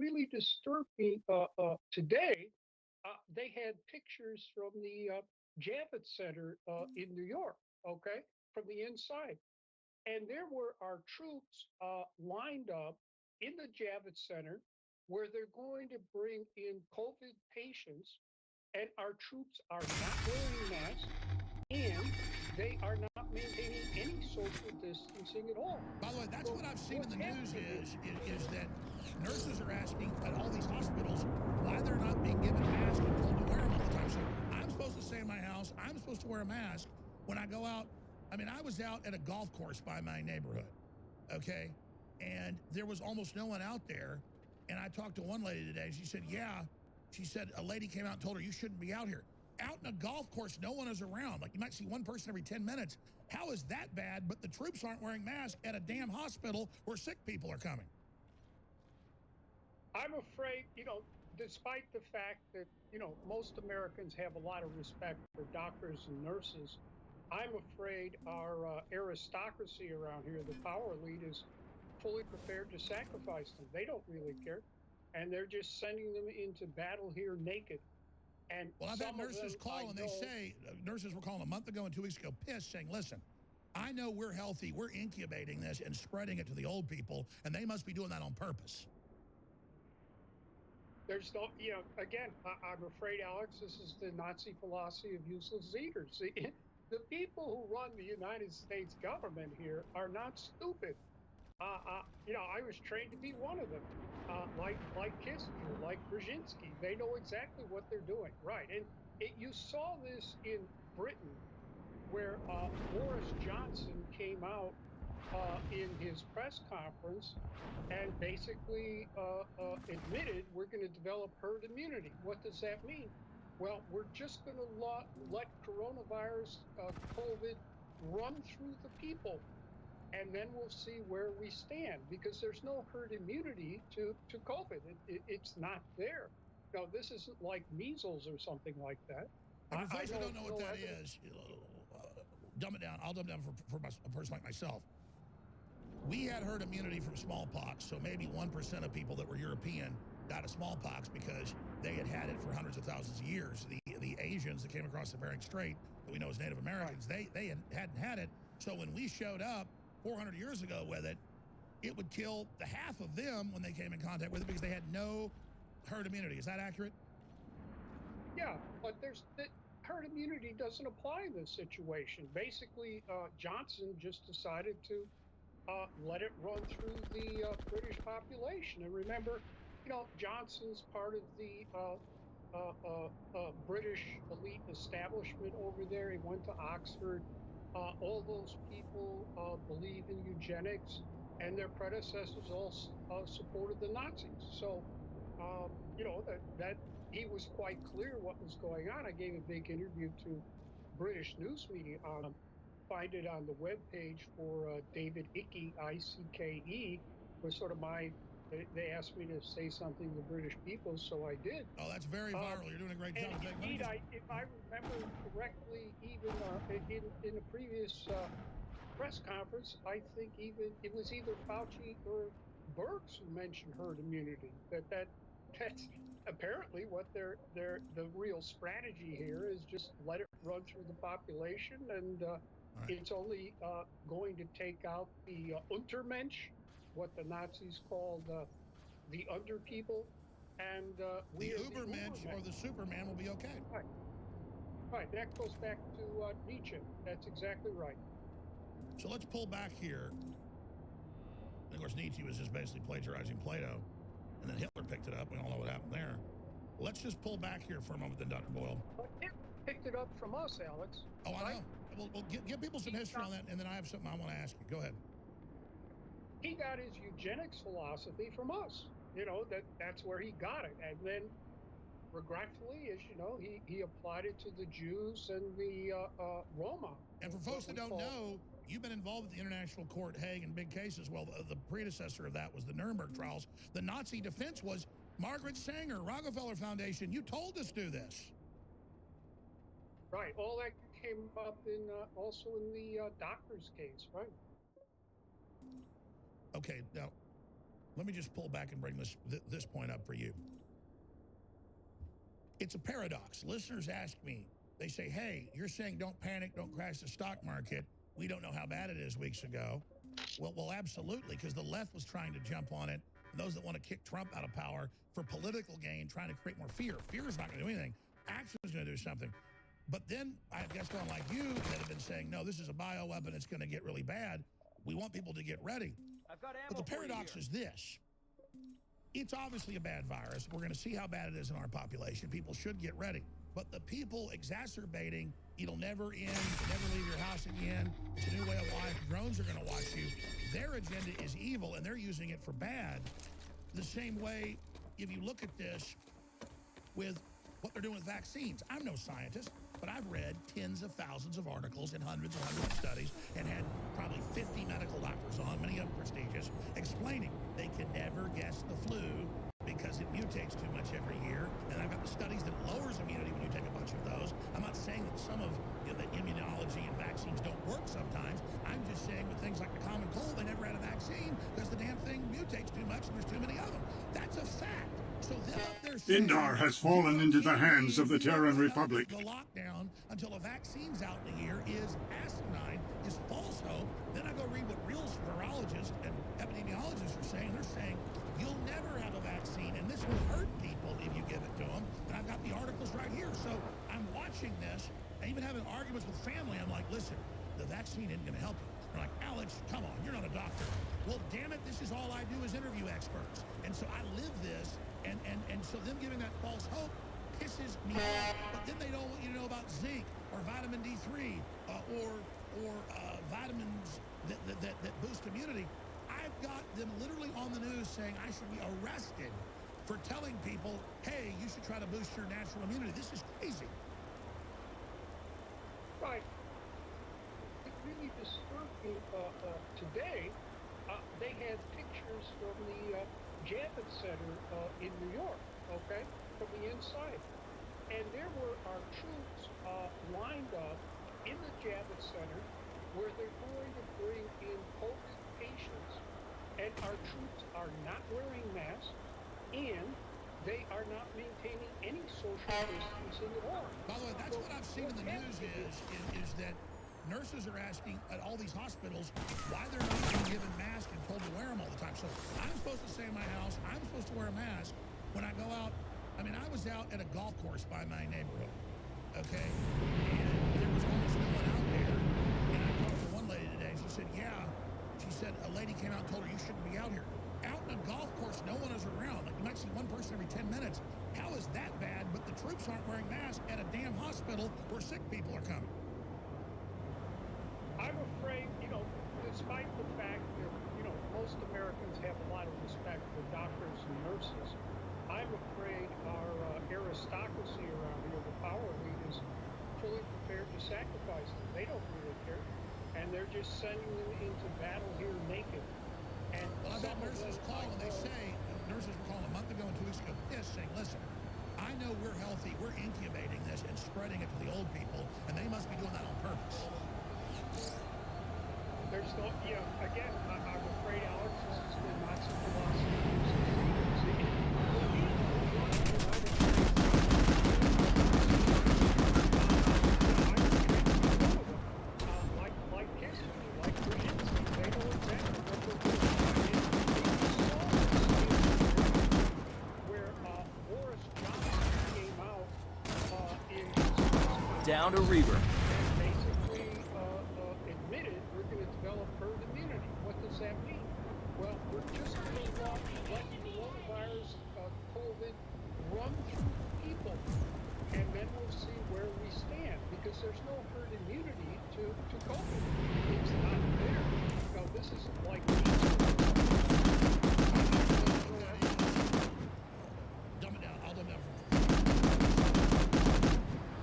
really disturbed me today, they had pictures from the Javits Center in New York, okay, from the inside. And there were our troops lined up in the Javits Center where they're going to bring in COVID patients, and our troops are not wearing masks and they are not maintaining any social distancing at all. By the way, that's So what I've seen in what's the news happening here? is that nurses are asking at all these hospitals why they're not being given masks and told to wear them all the time. So I'm supposed to stay in my house. I'm supposed to wear a mask when I go out. I mean, I was out at a golf course by my neighborhood, okay? And there was almost no one out there. And I talked to one lady today. She said, yeah. She said a lady came out and told her, you shouldn't be out here. Out in a golf course, no one is around. Like you might see one person every 10 minutes. How is that bad? But the troops aren't wearing masks at a damn hospital where sick people are coming. I'm afraid, despite the fact that, most Americans have a lot of respect for doctors and nurses, I'm afraid our aristocracy around here, the power elite, is fully prepared to sacrifice them. They don't really care. And they're just sending them into battle here naked. And Well, I've had some of nurses them I call and they know. say, nurses were calling a month ago and 2 weeks ago, pissed, saying, listen, I know we're healthy. We're incubating this and spreading it to the old people, and they must be doing that on purpose. There's no, again, I'm afraid, Alex, this is the Nazi philosophy of useless eaters. The people who run the United States government here are not stupid. I was trained to be one of them, like Kissinger, like Brzezinski. They know exactly what they're doing, right? And you saw this in Britain, where Boris Johnson came out in his press conference and basically admitted we're going to develop herd immunity. What does that mean? Well, we're just going to let coronavirus, COVID, run through the people, and then we'll see where we stand, because there's no herd immunity to COVID. It's not there. No, this isn't like measles or something like that. And for I folks who know don't know what no that evidence. is, dumb it down. I'll dumb it down for a person like myself. We had herd immunity from smallpox, so maybe 1% of people that were European died of smallpox because they had had it for hundreds of thousands of years. The Asians that came across the Bering Strait, that we know as Native Americans, Right. they hadn't had it. So when we showed up 400 years ago with it, it would kill the half of them when they came in contact with it because they had no herd immunity. Is that accurate? Yeah, but herd immunity doesn't apply in this situation. Basically, Johnson just decided to let it run through the British population. And remember, Johnson's part of the British elite establishment over there. He went to Oxford. All those people believe in eugenics, and their predecessors all supported the Nazis. So, that he was quite clear what was going on. I gave a big interview to British news media. Find it on the webpage for David Icke, ICKE, was sort of they asked me to say something to the British people, so I did. Oh, that's very viral. You're doing a great job. And In fact, let me indeed, just. if I remember correctly, even in a previous press conference, I think even it was either Fauci or Birx who mentioned herd immunity. That's apparently what the real strategy here is: just let it run through the population, and Right. it's only going to take out the Untermensch, what the Nazis called the under people, and The we are the Ubermensch or Ubermensch. the Superman will be okay. Right, right. That goes back to Nietzsche. That's exactly right. So let's pull back here. Of course, Nietzsche was just basically plagiarizing Plato, and then Hitler picked it up. We all know what happened there. Let's just pull back here for a moment, then, Dr. Boyle. But it picked it up from us, Alex. Oh, I Right? know. Well, give people some He history got, on that, and then I have something I want to ask you. Go ahead. he got his eugenics philosophy from us. That's where he got it, and then regretfully, as you know, he applied it to the Jews and the Roma, And for folks what that we don't call. know, you've been involved with the International Court, Hague, in big cases. Well, the predecessor of that was the Nuremberg trials. The Nazi defense was Margaret Sanger, Rockefeller Foundation. You told us to do this. Right. All that came up in also in the doctor's case, right? Okay, now, let me just pull back and bring this point up for you. It's a paradox. Listeners ask me, they say, hey, you're saying don't panic, don't crash the stock market. We don't know how bad it is weeks ago. Well, absolutely, because the left was trying to jump on it. And those that want to kick Trump out of power for political gain, trying to create more fear. Fear is not going to do anything. Action is going to do something. But then I guess one like you that have been saying, no, this is a bioweapon, it's going to get really bad. We want people to get ready. But the paradox is this. It's obviously a bad virus. We're going to see how bad it is in our population. People should get ready. But the people exacerbating, it'll never end, you'll never leave your house again, it's a new way of life, drones are going to watch you. Their agenda is evil, and they're using it for bad. The same way, if you look at this with what they're doing with vaccines. I'm no scientist, but I've read tens of thousands of articles and hundreds of studies and had probably 50 medical doctors on, many of them prestigious, explaining they can never guess the flu because it mutates too much every year. And I've got the studies that lowers immunity when you take a bunch of those. I'm not saying that some of the immunology and vaccines don't work sometimes. I'm just saying with things like the common cold, they never had a vaccine because the damn thing mutates too much and there's too many of them. That's a fact. So Indar has fallen into the hands of the Terran Republic. The lockdown until a vaccine's out in a year is asinine, is false hope. Then I go read what real virologists and epidemiologists are saying. They're saying you'll never have a vaccine, and this will hurt people if you give it to them. And I've got the articles right here. So I'm watching this. I even having arguments with family. I'm like, listen, the vaccine isn't going to help you. They're like, Alex, come on, you're not a doctor. Well, damn it, this is all I do is interview experts. And so I live this. And so them giving that false hope pisses me off. But then they don't want you to know about zinc or vitamin D3 or vitamins that boost immunity. I've got them literally on the news saying I should be arrested for telling people, hey, you should try to boost your natural immunity. This is crazy. Right. It really disturbed me today. They had pictures from the Javits Center in New York, okay, from the inside. And there were our troops lined up in the Javits Center where they're going to bring in COVID patients. And our troops are not wearing masks, and they are not maintaining any social distancing at all. By the way, that's what I've seen in the news is that nurses are asking at all these hospitals why they're not being given masks and told to wear them all the time. So I'm supposed to stay in my house. I'm supposed to wear a mask when I go out. I mean, I was out at a golf course by my neighborhood, okay? And there was almost no one out there. And I talked to one lady today. She said, yeah. She said a lady came out and told her you shouldn't be out here. Out in a golf course, no one is around. Like you might see one person every 10 minutes. How is that bad? But the troops aren't wearing masks at a damn hospital where sick people are coming. I'm afraid, despite the fact that, most Americans have a lot of respect for doctors and nurses, I'm afraid our aristocracy around here, the power elite, is fully prepared to sacrifice them. They don't really care. And they're just sending them into battle here naked. And well, I've had nurses call and they say, nurses were calling a month ago and 2 weeks ago, saying, listen, I know we're healthy, we're incubating this and spreading it to the old people, and they must be doing that on purpose. There's no, again, I'm afraid, Alex, this is the Nazi philosophy. Like Kissinger, like Brzezinski, they know exactly what they're doing. Where Boris Johnson came out in down to Reber. That mean? Well, we're just going to let coronavirus, COVID, run through people, and then we'll see where we stand, because there's no herd immunity to COVID. It's not there. Now, this is like dumb it down. I'll dumb it down.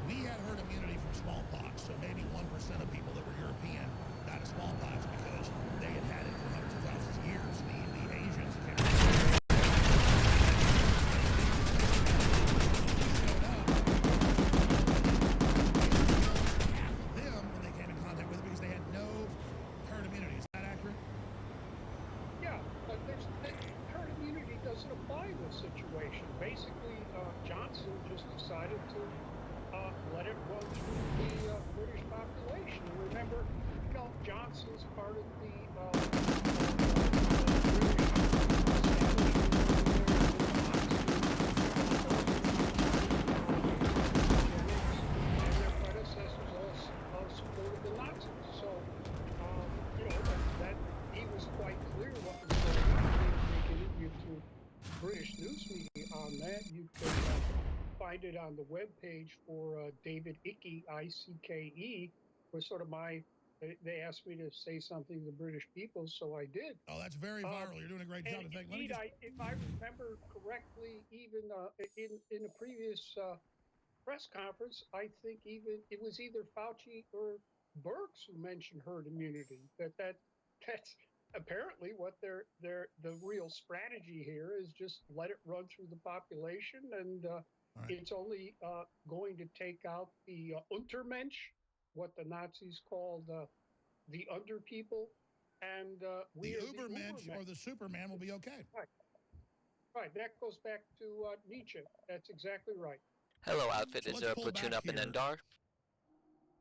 We had herd immunity from smallpox, so maybe 1% of people that were European died of smallpox because they had had it for hundreds of thousands of years. The Asians showed up. Half of them, when they came in contact with it, because they had no herd immunity. Is that accurate? basically, Johnson just decided to let it run through the British population. And remember, Johnson's part of the British and their predecessors all supported the Nazis. So, that he was quite clear what was going on. He gave an interview to British news media on that. You can find it on the webpage for David Icke, ICKE, was sort of they asked me to say something to the British people, so I did. Oh, that's very viral. You're doing a great job. And In fact, indeed, if I remember correctly, even in a previous press conference, I think even it was either Fauci or Birx who mentioned herd immunity. That's apparently what the real strategy here is. Just let it run through the population, and it's only going to take out the Untermensch, what the Nazis called the under people, and we the are the Ubermensch Ubermensch. or the Superman will be okay. Right, right. That goes back to Nietzsche. That's exactly right. Hello, Outfit. So Is let's there a pull platoon back up in here. Endar?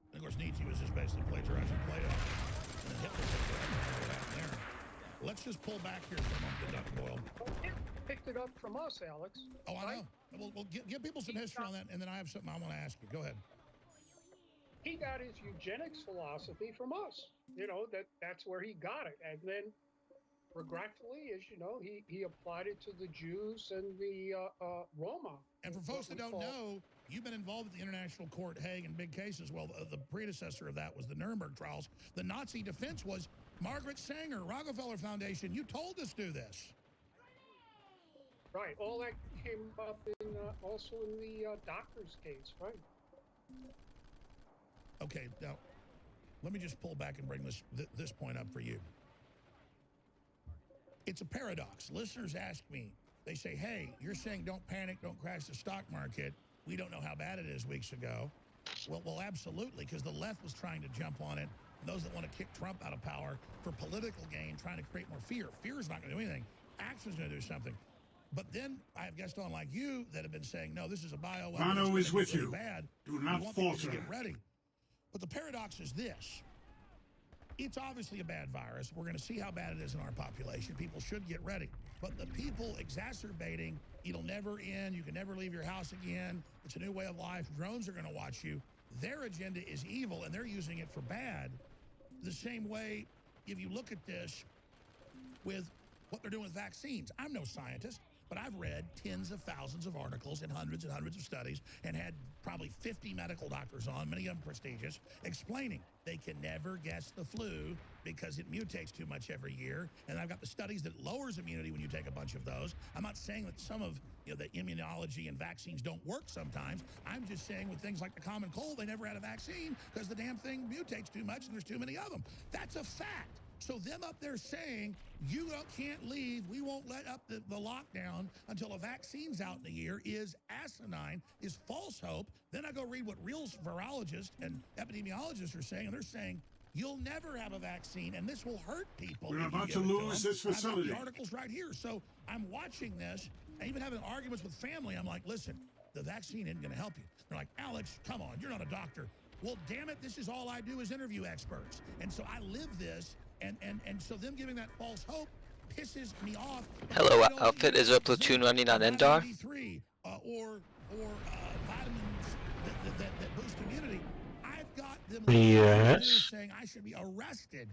And of course, Nietzsche was just basically plagiarizing Plato. And then Hitler plagiarized what happened there. Let's just pull back here for a moment, Dr. Boyle. Picked it up from us, Alex. Oh, I know. Well, give people some history on that, and then I have something I want to ask you. Go ahead. He got his eugenics philosophy from us. That's where he got it. And then, regretfully, as you know, he applied it to the Jews and the Roma. And for folks that don't know, you've been involved with the International Court, Hague, in big cases. Well, the predecessor of that was the Nuremberg trials. The Nazi defense was Margaret Sanger, Rockefeller Foundation. You told us to do this. Right. All that came up also in the doctor's case, right? Okay, now, let me just pull back and bring this point up for you. It's a paradox. Listeners ask me, they say, hey, you're saying don't panic, don't crash the stock market. We don't know how bad it is weeks ago. Well, absolutely, because the left was trying to jump on it. And those that want to kick Trump out of power for political gain, trying to create more fear. Fear is not going to do anything. Action is going to do something. But then I have guests on like you that have been saying, no, this is a bioweapon. Bono is with you. Bad. Do not falter. Get ready. But the paradox is this. It's obviously a bad virus. We're going to see how bad it is in our population. People should get ready. But the people exacerbating, it'll never end. You can never leave your house again. It's a new way of life. Drones are going to watch you. Their agenda is evil, and they're using it for bad. The same way, if you look at this with what they're doing with vaccines. I'm no scientist, but I've read tens of thousands of articles and hundreds of studies and had probably 50 medical doctors on, many of them prestigious, explaining they can never guess the flu because it mutates too much every year. And I've got the studies that lowers immunity when you take a bunch of those. I'm not saying that some of the immunology and vaccines don't work sometimes. I'm just saying with things like the common cold, they never had a vaccine because the damn thing mutates too much and there's too many of them. That's a fact. So them up there saying, you can't leave, we won't let up the lockdown until a vaccine's out in a year is asinine, is false hope. Then I go read what real virologists and epidemiologists are saying, and they're saying, you'll never have a vaccine, and this will hurt people. We're about to lose this facility. I've got the articles right here. So I'm watching this, and even having arguments with family. I'm like, listen, the vaccine isn't going to help you. They're like, Alex, come on, you're not a doctor. Well, damn it, this is all I do is interview experts. And so I live this. And so them giving that false hope pisses me off. Hello, Outfit. Is there a platoon running on Endar? Or vitamins that boost immunity. I've got them saying I should be arrested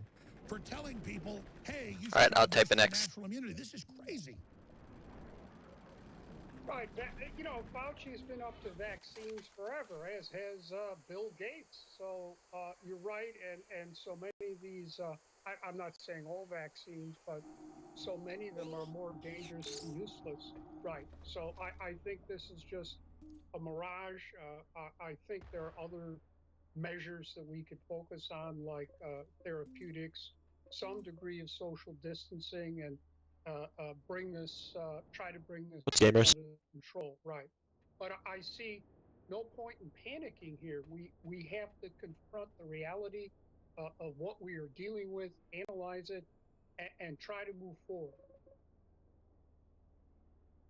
for telling people, hey, you should. All right, I'll type an X. Natural immunity. This is crazy. Right. Fauci has been up to vaccines forever, as has Bill Gates. So you're right, and so many of these. I'm not saying all vaccines, but so many of them are more dangerous than useless. Right. So I think this is just a mirage. I think there are other measures that we could focus on, like therapeutics, some degree of social distancing, and try to bring this Gamers. under control. Right. But I see no point in panicking here. We have to confront the reality of what we are dealing with, analyze it, and try to move forward.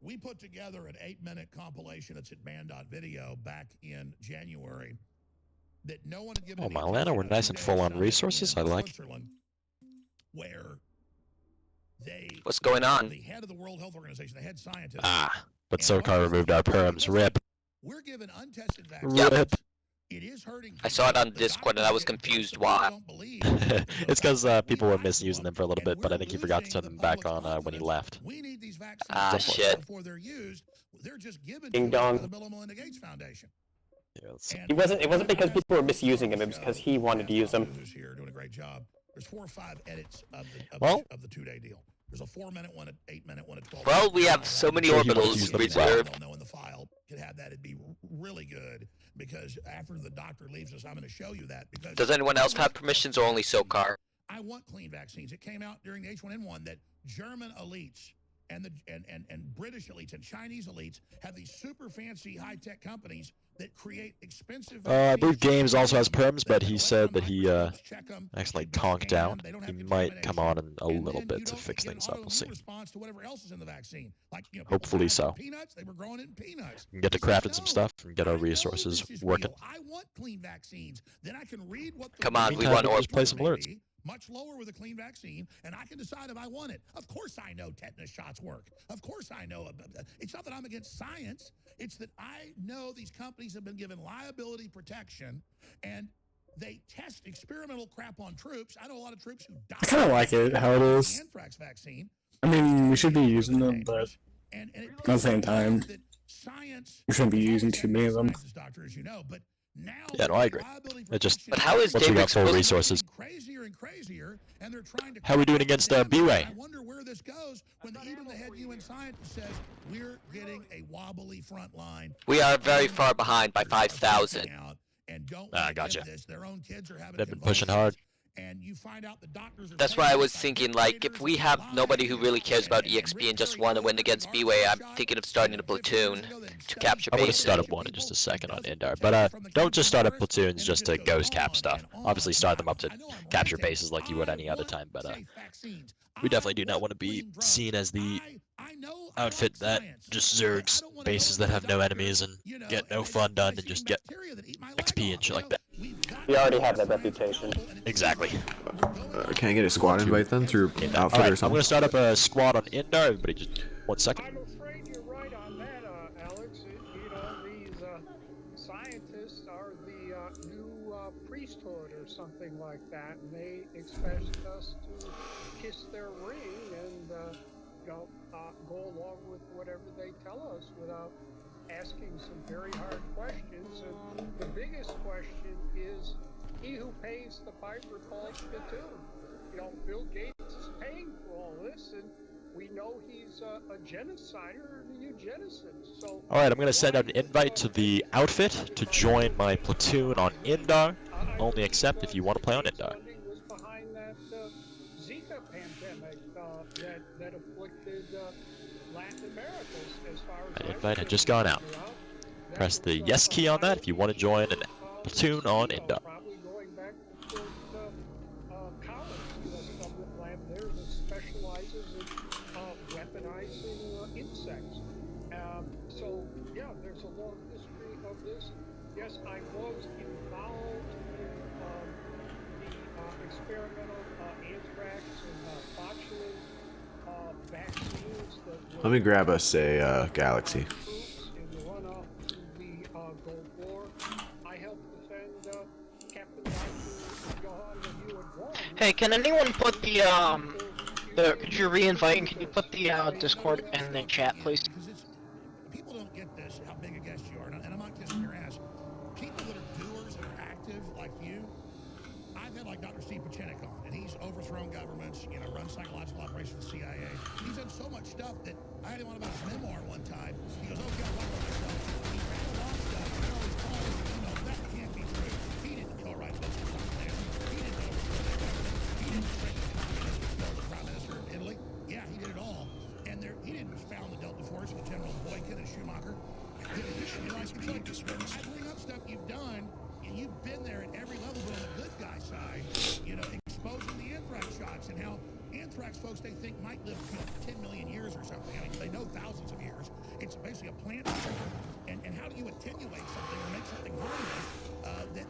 we put together an 8-minute compilation that's at band.video back in January that no one had given any Atlanta, attention we're to. nice 2 and days full on in resources. I like. Switzerland, where What's going on? the head of the World Health Organization, the head scientist. But and one SoCar of removed those our perms. listen, Rip. We're given untested vaccines. Yep. Rip. It is hurting. I saw it on The Discord and I was doctors get confused pissed. why. Don't believe It's because people were we lied to misusing them for a little and bit, but I we're think he forgot to losing turn the them back public's on when he confidence. left. We need these vaccines Ah, shit. before they're used. They're just given Ding to us dong. by the Bill and Melinda Gates Foundation. Yeah, let's see. And It wasn't because people were misusing him. It was because he wanted to use them. Who's here doing a great job. There's 4 or 5 edits of the 2-day deal. There's a 4-minute one, an 8-minute one, a 12. Well, we have so many Sure he wants to use orbitals them reserved. They'll know in the file. Could have that. It'd be really good because after the doctor leaves us, I'm going to show you that. Because Does anyone else have permissions or only SoCar? I want clean vaccines. It came out during the H1N1 that German elites and British elites and Chinese elites have these super fancy high-tech companies that create expensive I believe vaccines. Games also has perms, but he They said let that the he microscopes check 'em, actually they don't conked scan 'em, out. they don't He have might come on in a and little then bit you to don't fix get things up. We'll see. response to whatever else is in the vaccine. Like, you know, Hopefully so. Peanuts, they were growing it in peanuts. We can get to He said, crafting some "No, stuff and get I our know resources this is working. real. I want clean vaccines. Then I can read what the Come on, we Meantime, want we'll just play orbitals. some alerts. be, much lower with a clean vaccine, and I can decide if I want it. Of course I know tetanus shots work. Of course I know. It's not that I'm against science. It's that I know these companies have been given liability protection, and they test experimental crap on troops. I know a lot of troops who die. I kind of like it how it from the is. anthrax vaccine. I mean, we should be using them, but And it at the same time, that science, we shouldn't be using too many of them. doctor, as you know, but now Yeah, no, I agree. It just But how is once we David got full supposed resources. crazier and crazier, and they're trying to How are we doing against B-Way? I wonder where this goes when even the head UN scientist says we're getting a wobbly front line. We are very far behind by 5,000. And don't gotcha. give this. Their own kids are having They've been pushing hard. And you find out the doctors are That's why I was thinking, like, if we have nobody who really cares about EXP and just want to win against B-Way, I'm thinking of starting a platoon to capture I want to bases. start up one in just a second on Indar, but don't just start up platoons just to ghost cap stuff. Obviously start them up to capture bases like you would any other time, but we definitely do not want to be seen as the outfit that just zergs bases that have no enemies and get no fun done and just get XP and shit like that. We already have that reputation. Exactly. Can I get a squad invite then through outfit or Alright, I'm something? gonna start up a squad on Indar. Everybody just 1 second. I'm afraid you're right on that, Alex. You know, these scientists are the new priesthood or something like that, and they expect us to kiss their ring and, go along with whatever they tell us without asking some very hard questions. And the biggest question is, he who pays the piper calls the tune. You know, Bill Gates is paying for all this, and we know he's a genocider and a eugenicist. So, Alright, I'm gonna send out an invite to the outfit to join my platoon on Indar. Only accept if you want to play on Indar. Was behind that Zika pandemic that afflicted Latin America, as far as An invite had just gone out. Press the yes key on that if you want to join a platoon on Indar. Probably going back to college, some lab there that specializes in weaponizing insects. So yeah, there's a long history of this. Yes, I was involved in the experimental anthrax and botulism vaccines. Let me grab us a Galaxy. Hey, can anyone put the could you re-invite and can you put the Discord in the chat, please? Because people don't get this, how big a guest you are, and I'm not kissing your ass. People that are doers and are active like you, I've had like Dr. Steve Pachenik on, and he's overthrown governments, you know, run psychological operations for the CIA. He's done so much stuff that I had him on about his memoir one time. He goes, oh, God, what about myself? He rattled off stuff, and I always called him, you know, that can't be true. He didn't co-write books with Dr. Nancy. He didn't overthrow their government. He didn't train the communists to kill the prime minister of Italy. Yeah, he did it all. And he didn't found the Delta Force with General Boykin and Schumacher. I bring up stuff you've done, and you've been there at every level, but on the good guy side, you know, exposing the anthrax shots and how Anthrax folks, they think might live 10 million years or something. I mean, they know thousands of years. It's basically a plant disorder. And how do you attenuate something or make something harmless that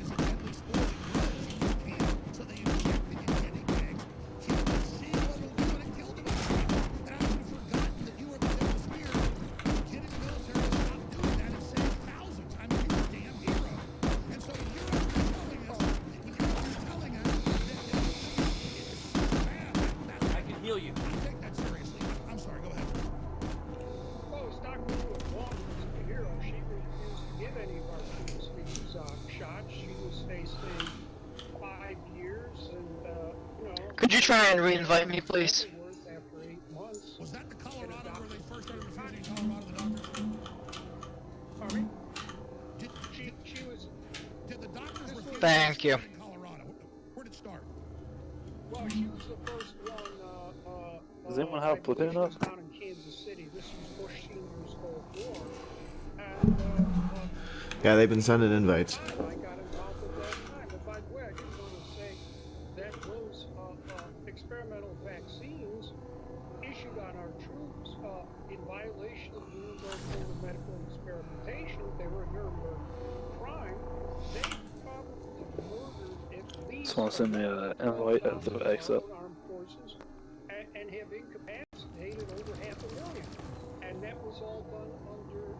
is a deadly spore that grows in your can? So they injected in guinea pigs, killed them, see what it'll do, and it killed them. And I would have forgotten that you were the tip of the spear. Get in the military to stop doing that and save thousands. I mean, you're a damn hero. And so when you're telling us that I can heal you. I take that seriously. I'm sorry, go ahead. Well, it's Dr. Wong was the hero. She refused to give any of our troops these shots. She was facing 5 years, and Could you try and re-invite me, please? After 8 months. Was that the Colorado where they first started refusing Colorado the doctors? Pardon me? She was. Did the doctors refuse Thank you. in Colorado? Where did it start? Well, she was the first one. Does anyone have I believe platoon she was up? down in Kansas City. This was Bush Senior's Cold War, and Yeah, they've been sending invites. I got involved at that time. And by the way, I just want to say that those experimental vaccines issued on our troops in violation of the Nuremberg Code of Medical Experimentation, they were a Nuremberg crime. They probably murdered at least Someone send me an invite at the exit. armed forces and have incapacitated over 500,000. And that was all done under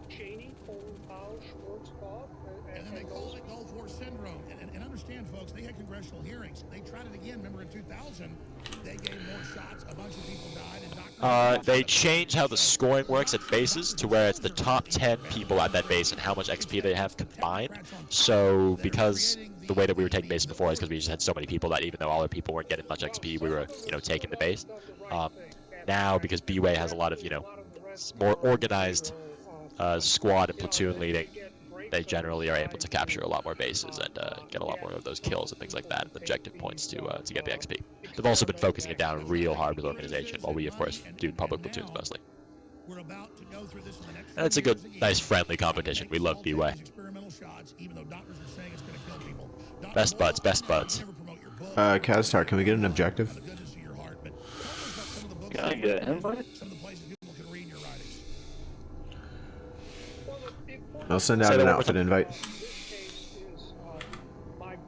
Cheney, Colin Powell, Schwarzkopf, And then they called it Gulf War Syndrome. And understand, folks, they had congressional hearings. They tried it again. Remember in 2000, they gave more shots. A bunch of people died. And They changed how the scoring works at bases to where it's the top 10 people at that base and how much XP they have combined. So because the way that we were taking bases before is because we just had so many people that even though all our people weren't getting much XP, we were, taking the base. Now, because B-Way has a lot of, more organized squad and platoon leading, they generally are able to capture a lot more bases and get a lot more of those kills and things like that, and objective points to get the XP. They've also been focusing it down real hard with organization, while we, of course, do public platoons mostly. And it's a good, nice, friendly competition. We love B-Way. Best buds, best buds. Kaztar, can we get an objective? Can I get an invite? I'll send out an outfit invite.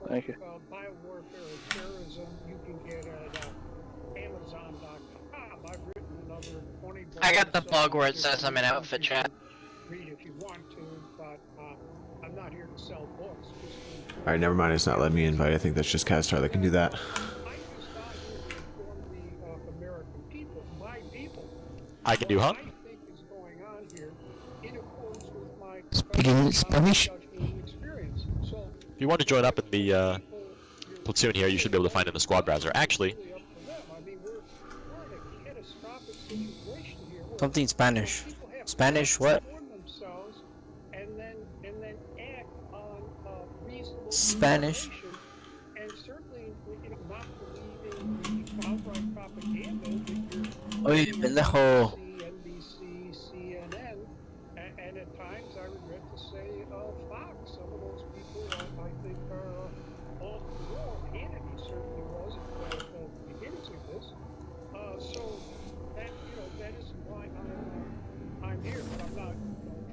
Thank you. Biowarfare and terrorism, you can get at Amazon.com. I've written another 20 I got the books, bug where it says I'm in outfit chat. Read if you want to, but I'm not here to sell books. Alright, never mind, it's not letting me invite. I think that's just Kaztar that can do that. I just thought here to inform the American people, my people. I can do, huh? What I think is going on here in accordance with my Speaking Spanish? judgment and experience. So If you want to join up in the platoon here, you should be able to find it in the squad browser. Actually, really up to them. I mean, we're in a catastrophic situation here. where Something Spanish. people have Spanish to what? inform themselves and then act on reasonable Spanish. information, and certainly not believing the outright propaganda that you're Oye, pendejo. NBC, CNN, and at times I regret to say Fox. Some of those people I think are off the wall. Hannity certainly was at the beginnings of this. So that that isn't why I'm here, but I'm not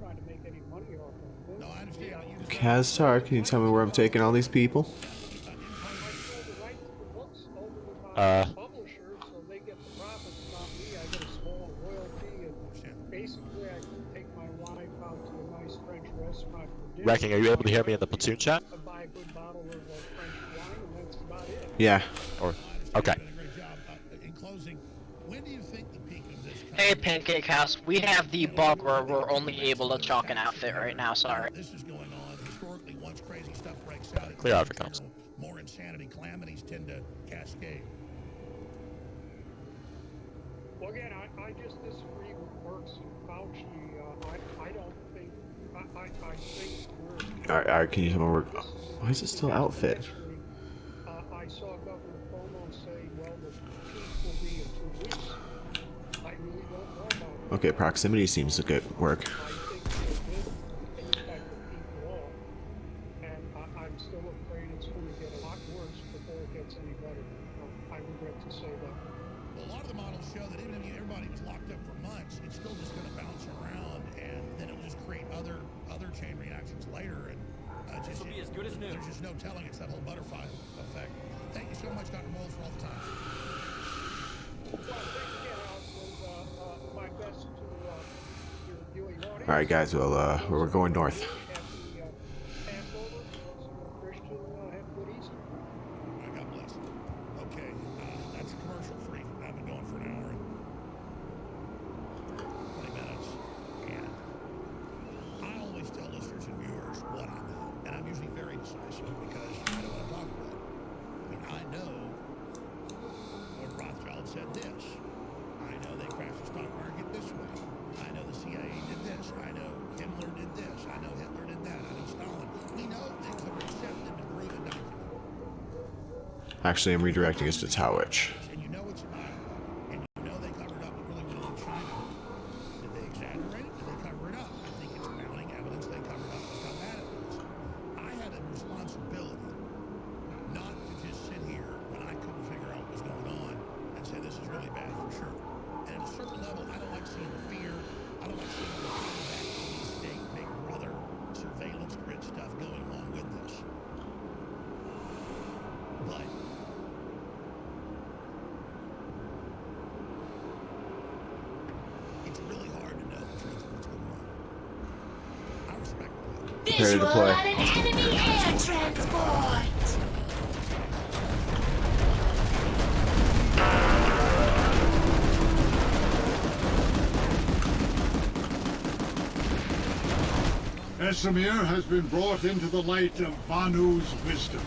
trying to make any money off of this. No, I understand. Kaztar, can you tell me where I'm taking all these people? I sold the right to the books over to my publisher, so they get the profits, not me. I get a small royalty, and basically I can take my wife out to a nice French restaurant for dinner. Wrecking, are you able to hear me in the platoon chat? Buy a good bottle of French wine, and that's about it. Yeah. Or okay. In closing, when do you think the peak of this? Hey, Pancake House, we have the bug where we're only able to chalk an outfit right now, sorry. This is going on. Historically, once crazy stuff breaks out, Clear out for comms. more insanity, calamities tend to cascade. Well, again, I just disagree with Merckx and Fauci. I don't think, I think we're... Alright, can you tell me where... Why is it still outfit? I saw Governor Cuomo say, well, the peak will be in 2 weeks. I really don't know about it. Okay, proximity seems to good work. I think they did impact the peak law, and I'm still afraid it's going to get a lot worse before it gets any better. later, and this will be as good as new. There's just no telling. It's that whole butterfly effect. Thank you so much, Dr. Mold, for all the time. Well, thanks again, Alex, and my best to your viewing audience. All right, guys. Well, we're going north. Happy Passover. Those who are Christian, have a good Easter. God bless. Okay, that's commercial free. I've been going for an hour and 20 minutes, and I always tell listeners and viewers what I know, and I'm usually very decisive because I know what I'm talking about. I mean, I know Lord Rothschild said this. I know they crashed the stock market this way. I know the CIA did this. I know Himmler did this. I know Hitler did that. I know Stalin. We know things that were accepted and proven documented. Actually, I'm redirecting us to Towich. And you know it's not. And you know they covered up what really went on in China. Did they exaggerate it? Did they cover it up? I think it's mounting evidence they covered up just how bad it was. I had a responsibility not to just sit here when I couldn't figure out what was going on and say this is really bad for sure. And at a certain level, I don't like seeing the fear. I don't like seeing the vaccine state, big brother, surveillance grid stuff going along with this. But it's really hard to know the truth of what's going on. I respect that. Prepare to deploy. On an enemy air transport! Esamir has been brought into the light of Vanu's wisdom.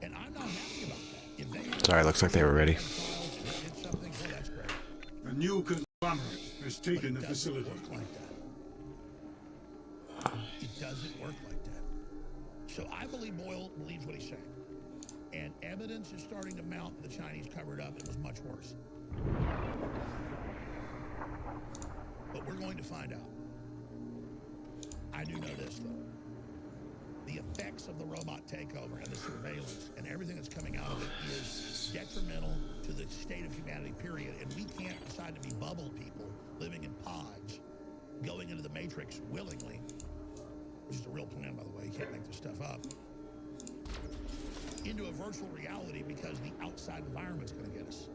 And I'm not happy about that. If they Sorry, looks like they were ready. it's something, well, that's great. A new conglomerate has taken the facility. Work like that. It doesn't work like that. So I believe Boyle believes what he's saying. And evidence is starting to mount that the Chinese covered up. It was much worse. But we're going to find out. I do know this, though. The effects of the robot takeover and the surveillance and everything that's coming out of it is detrimental to the state of humanity, period. And we can't decide to be bubble people living in pods, going into the Matrix willingly, which is a real plan, by the way. You can't make this stuff up. Into a virtual reality because the outside environment's going to get us.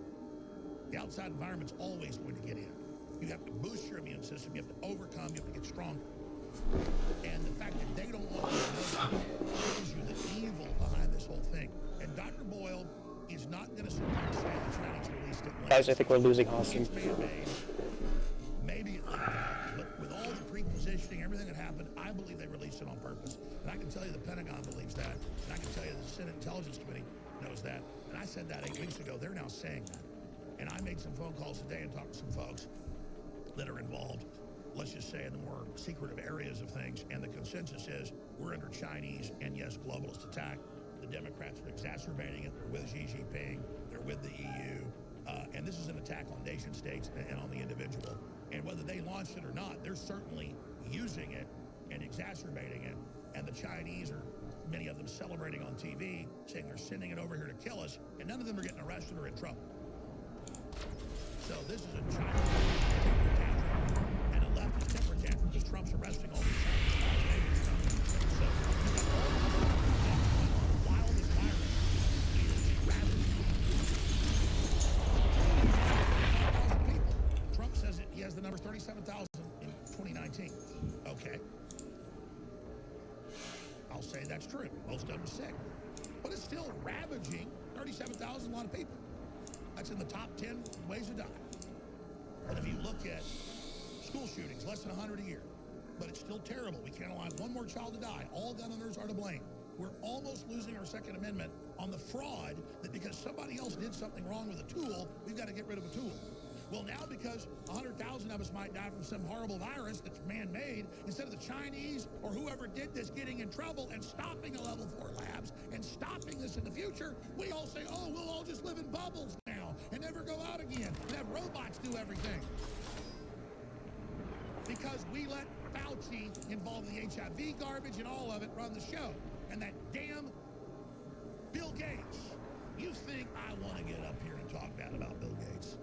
The outside environment's always going to get in. You have to boost your immune system. You have to overcome. You have to get stronger. And the fact that they don't want to know shows you the evil behind this whole thing. And Dr. Boyle is not going to sit there and say the Chinese released it. Guys, I think we're losing Austin. It's man-made. Maybe it leaked out. But with all the pre-positioning, everything that happened, I believe they released it on purpose. And I can tell you the Pentagon believes that. And I can tell you the Senate Intelligence Committee knows that. And I said that 8 weeks ago. They're now saying that. And I made some phone calls today and talked to some folks that are involved, let's just say, in the more secretive areas of things. And the consensus is we're under Chinese and, yes, globalist attack. The Democrats are exacerbating it. They're with Xi Jinping. They're with the EU. And this is an attack on nation states and on the individual. And whether they launched it or not, they're certainly using it and exacerbating it. And the Chinese are, many of them, celebrating on TV, saying they're sending it over here to kill us. And none of them are getting arrested or in trouble. So this is a China temper tantrum and a leftist temper tantrum because Trump's arresting all these Chinese. So while this virus is ravaging people, Trump says he has the numbers 37,000 in 2019. Okay. I'll say that's true. Most of them are sick. But it's still ravaging 37,000, a lot of people. That's in the top 10 ways to die. And if you look at school shootings, less than 100 a year. But it's still terrible. We can't allow one more child to die. All gun owners are to blame. We're almost losing our Second Amendment on the fraud that because somebody else did something wrong with a tool, we've got to get rid of a tool. Well, now because 100,000 of us might die from some horrible virus that's man-made, instead of the Chinese or whoever did this getting in trouble and stopping the level 4 labs and stopping this in the future, we all say, oh, we'll all just live in bubbles now and never go out again and have robots do everything. Because we let Fauci involve the HIV garbage and all of it run the show. And that damn Bill Gates. You think I want to get up here and talk bad about Bill Gates?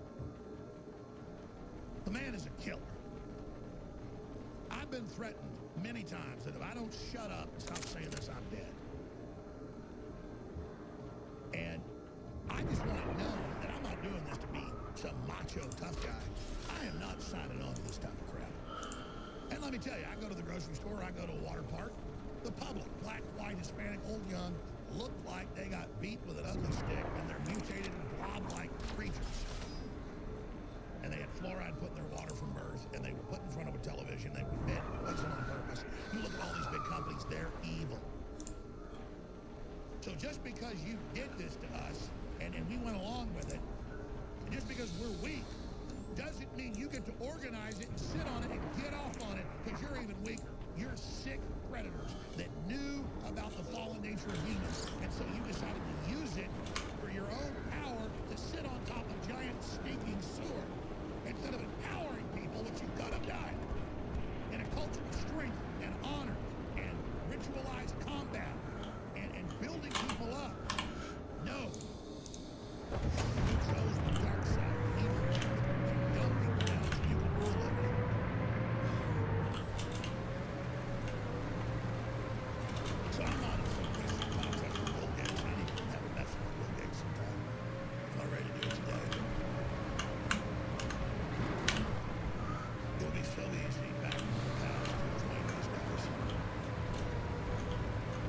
The man is a killer. I've been threatened many times that if I don't shut up and stop saying this, I'm dead. And I just want to know that I'm not doing this to be some macho tough guy. I am not signing on to this type of crap. And let me tell you, I go to the grocery store, I go to a water park. The public, black, white, Hispanic, old, young, look like they got beat with an ugly stick and they're mutated blob-like creatures. And they had fluoride put in their water from birth, and they were put in front of a television, they were fed poison on purpose. You look at all these big companies, they're evil. So just because you did this to us, and we went along with it, and just because we're weak, doesn't mean you get to organize it and sit on it and get off on it, because you're even weaker. You're sick predators that knew about the fallen nature of humans, and so you decided to use it for your own power to sit on top of giant stinking sewer. Instead of empowering people, which you've got to die in a culture of strength and honor and ritualized combat and building people up. No. You chose the dark side, evil, dumb people down so you can rule everything. So I'm not in some Christian context with Bill Gates. I need to have a message with Bill Gates sometime. I'm not ready to do it today. It'll be so easy back in the past to explain these guys.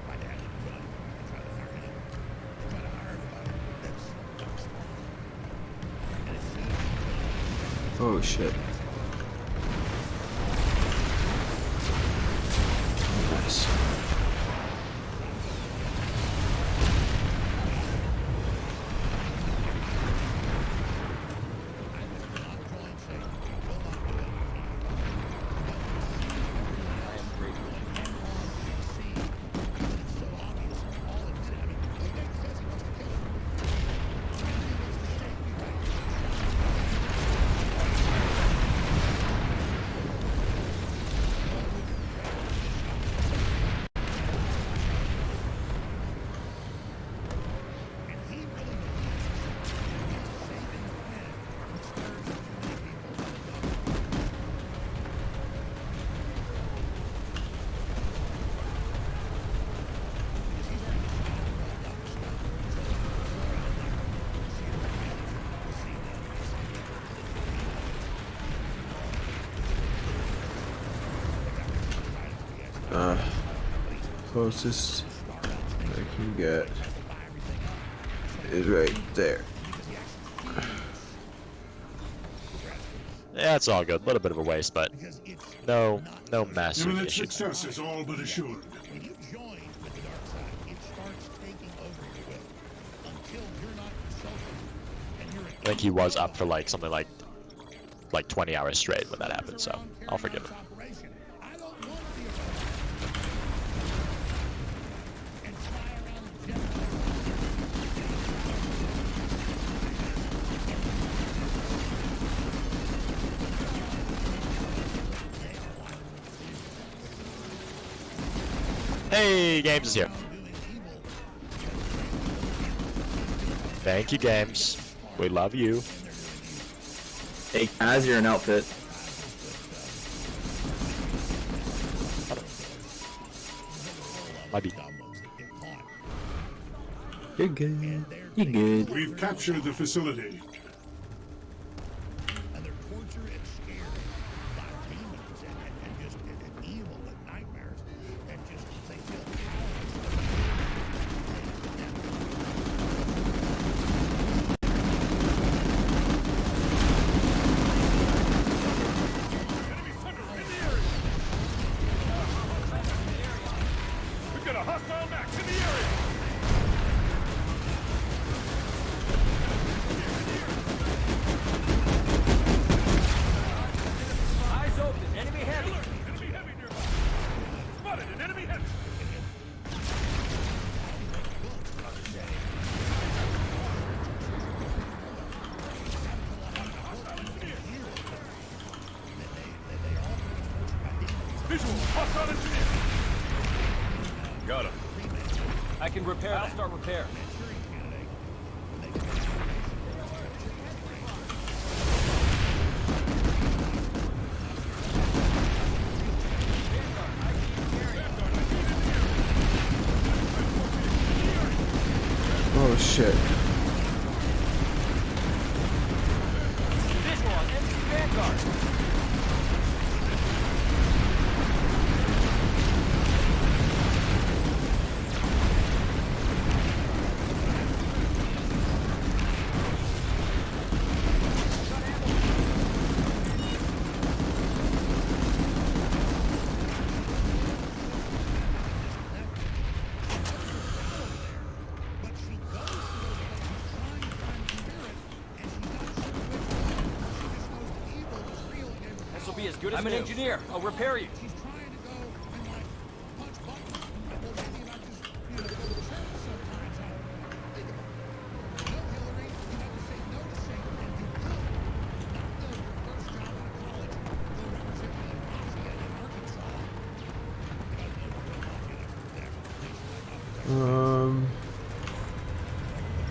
My dad didn't do it. They tried to hire him. They tried to hire everybody. That's smart. And as soon as Oh shit. Nice. Closest I can get is right there. Yeah, it's all good. A little bit of a waste, but no massive Imminent issue. success is all but assured. when you join with the dark side, it starts taking over your will until you're not consulted and you're I think he was up for like something like 20 hours straight when that happened, so I'll forgive him. I don't want to be a and fly around the jet. Hey, Games is here. Thank you, Games. We love you. Hey, Kaz, you're an outfit. Might be. You're good. You're good. We've captured the facility. And they're tortured and scared by demons and just and evil and nightmares and just they feel We've got a hostile max in the area. Eyes open. Enemy heavy. Enemy heavy nearby. Spotted an enemy heavy. Visual, hostile engineer. Got him. I can repair. I'll start repair. Oh shit. Visual on enemy Vanguard. This will be as good as I'm an engineer. I'll repair you.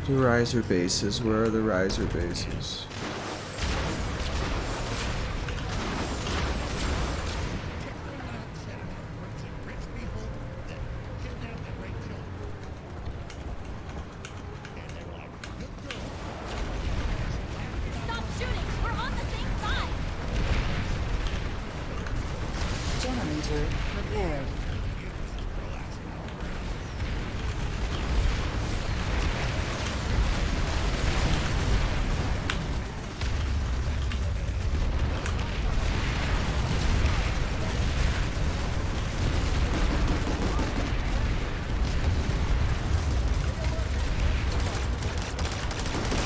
The riser bases. Where are the riser bases? Stop shooting! We're on the same side! Generator repaired.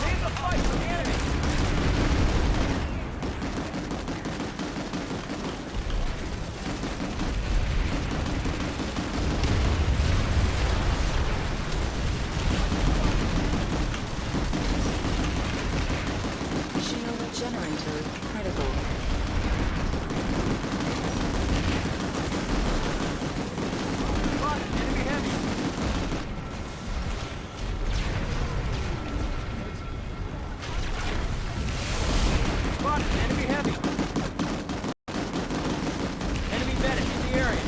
Save the fight from the enemy. Shield generator critical. Spotted enemy heavy. Spotted enemy heavy. Enemy medic in the area.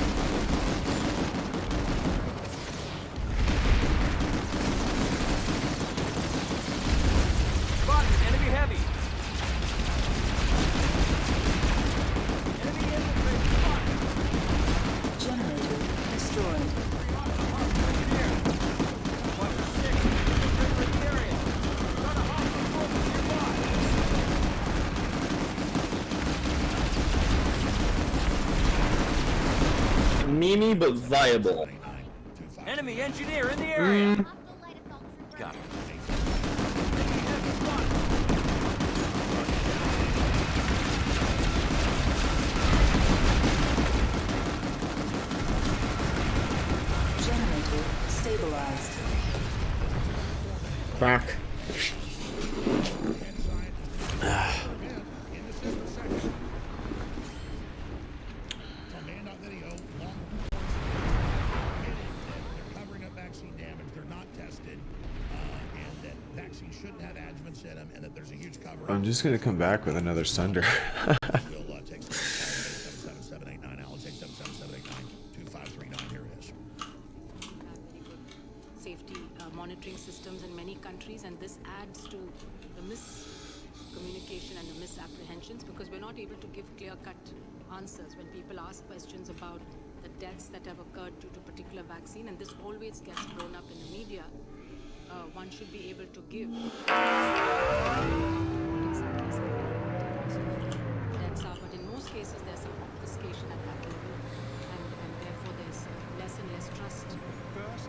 Spotted enemy heavy. Enemy infantry spotted. Generator destroyed. Engineer. 1-6. Infantry in the area. Got a hostile force nearby. Mimi, but viable. Enemy engineer in the area. Got it. Generator stabilized. Fuck. Covering up vaccine damage, they're not tested, and that vaccine shouldn't have adjuvants in them, and that there's a huge cover. I'm just gonna come back with another Sunder. We'll take 77789. I'll take 77789. Here it is. Safety monitoring systems in many countries, and this adds to the miscommunication and the misapprehensions because we're not able to give clear-cut answers when people ask questions about the deaths that have occurred due to particular vaccine, and this always gets blown up in the media. One should be able to give what exactly is deaths are, but in most cases there's some obfuscation at that level, and therefore there's less and less trust. First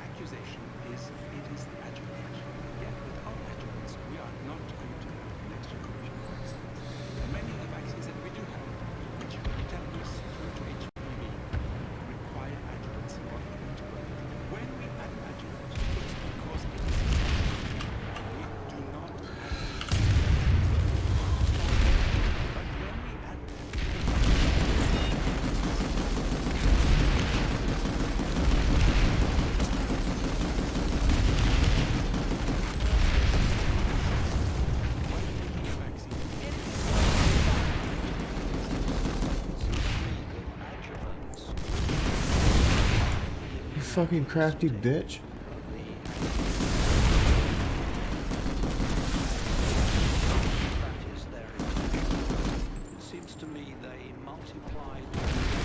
accusation is it is the adjuvant. Yet without adjuvants, we are not going to have next generation vaccines. Many of the vaccines that we do have, which tetanus through to HPV, require adjuvants in order for them to work. When we add an adjuvant, it's because it is we do not have but when we add You fucking crafty bitch.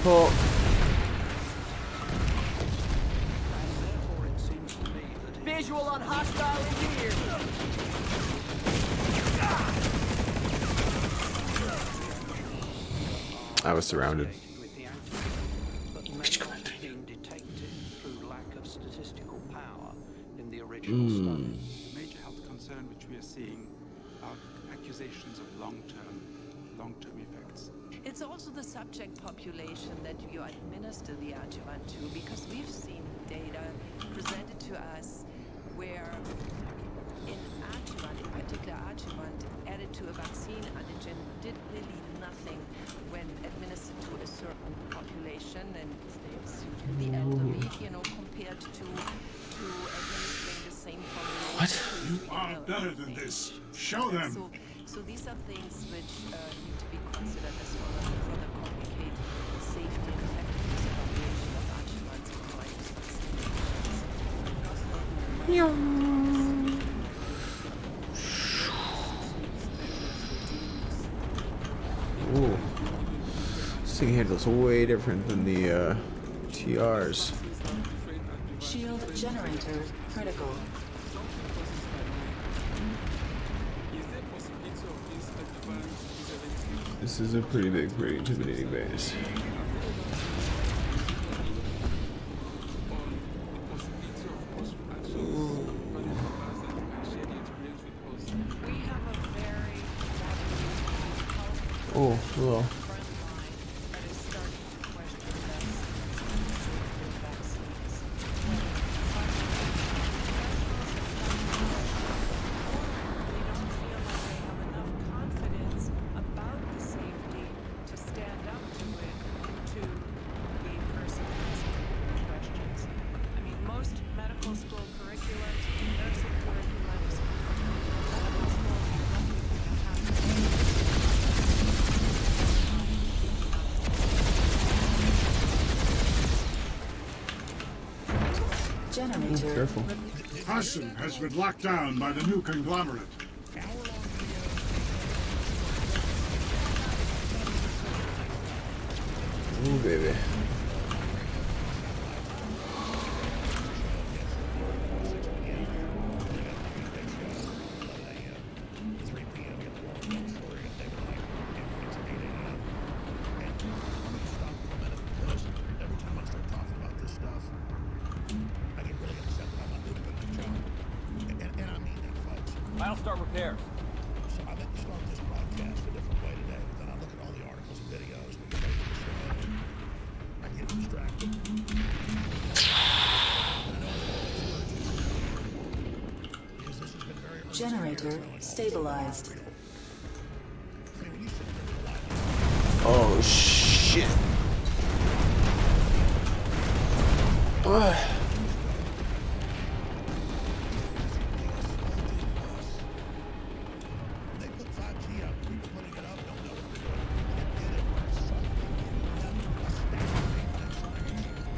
pull. Visual on hostile engineers. I was surrounded. The major health concern which we are seeing are accusations of long-term effects. It's also the subject population that you administer the adjuvant to, because we've seen data presented to us where in adjuvant, in particular adjuvant added to a vaccine antigen, did really nothing when administered to a certain population, and it's usually the elderly, you know, compared to administering the same formulation. What? You are better than this. Show them. So these are things which need to be considered as further complicate the safety and effectiveness evaluation of adjuvants in vaccines. Ooh. This thing handles way different than the TRs. Shield generator critical. This is a pretty big, pretty intimidating base. Oh, hello. Oh, careful. Hassan has been locked down by the new conglomerate. Ooh, baby. I'll start repairs. So I think we start this broadcast a different way today. Then I look at all the articles and videos. We get ready for the show. I get distracted. Generator stabilized. Oh, shit. Ugh.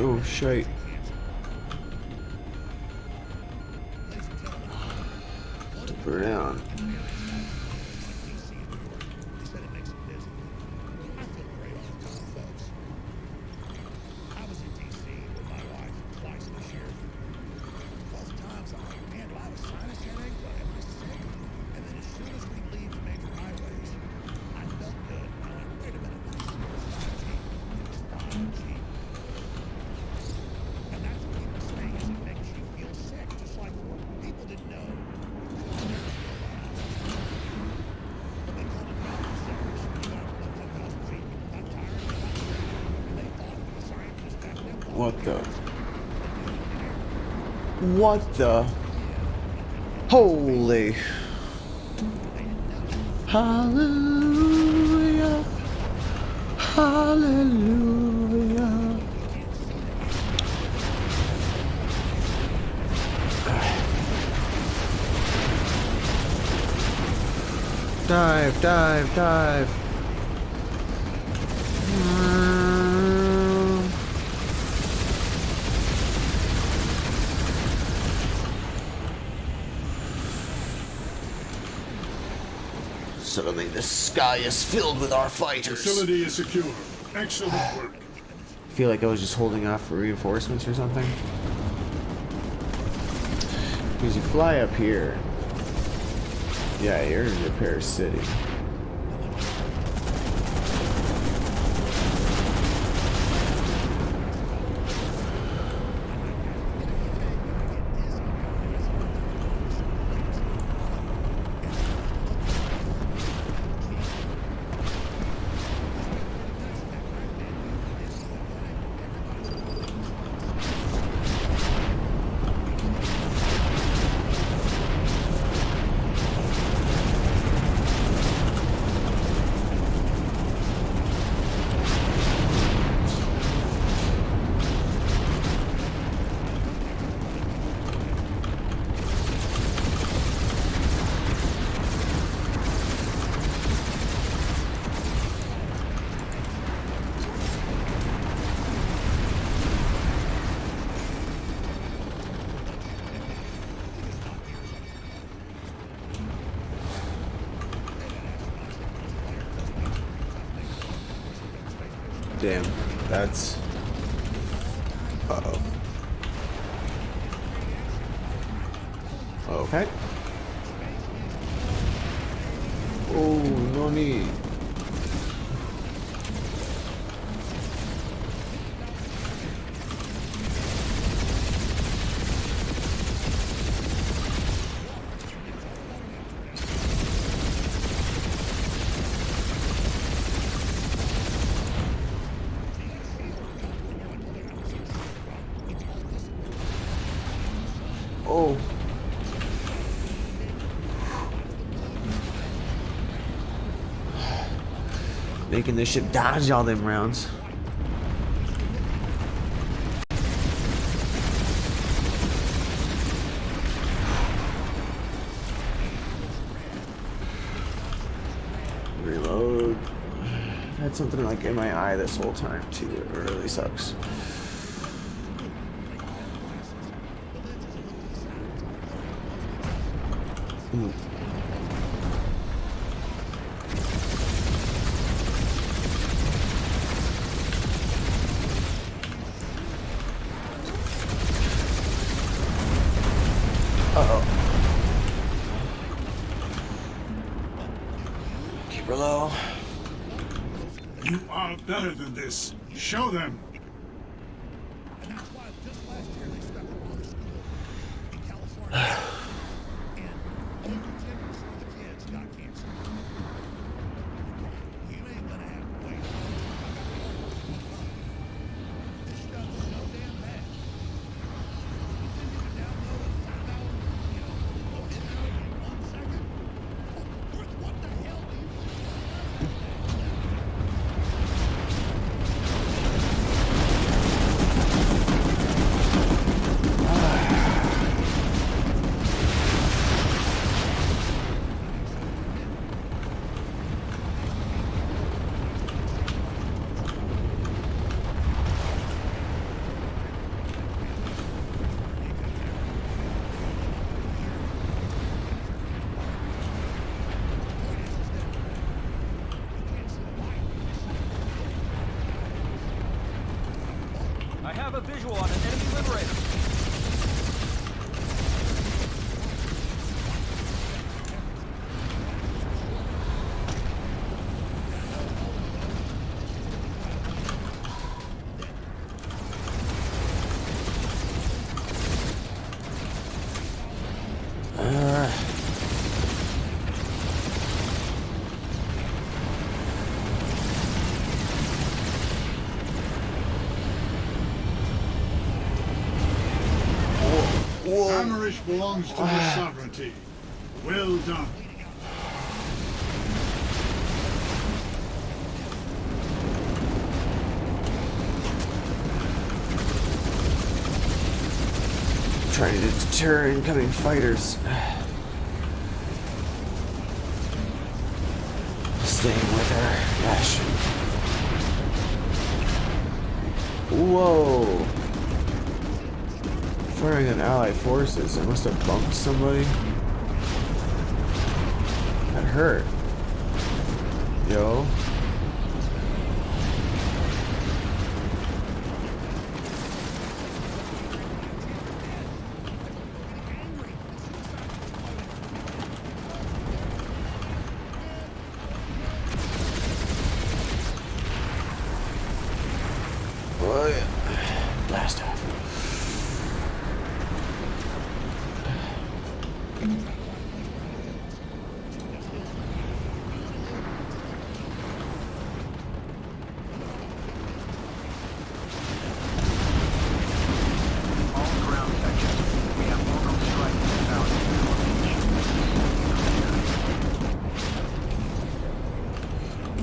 Oh, shite. Burn down. What the? What the? Holy. Hallelujah. Hallelujah. Dive, dive, dive. Suddenly the sky is filled with our fighters. Facility is secure. Excellent work. I feel like I was just holding off for reinforcements or something. Because you fly up here. Yeah, you're in Repair City. Damn, that's... Uh-oh. Okay. Oh, no need. Oh. Making this ship dodge all them rounds. Reload. I've had something like in my eye this whole time too. It really sucks. Ooh. Uh-oh. Keep her low. You are better than this. Show them. And that's why just last year they stuck around the school in California. And over 10% of the kids got cancer. You ain't gonna have to wait. This stuff's so damn bad. You can download it, find out, you know, go in there in 1 second. What the hell do you I have a visual on an enemy liberator. Hammerish belongs to the sovereignty. Well done. Trying to deter incoming fighters. Staying with her. Gosh. Whoa. Firing at allied forces. I must have bumped somebody. That hurt. Yo.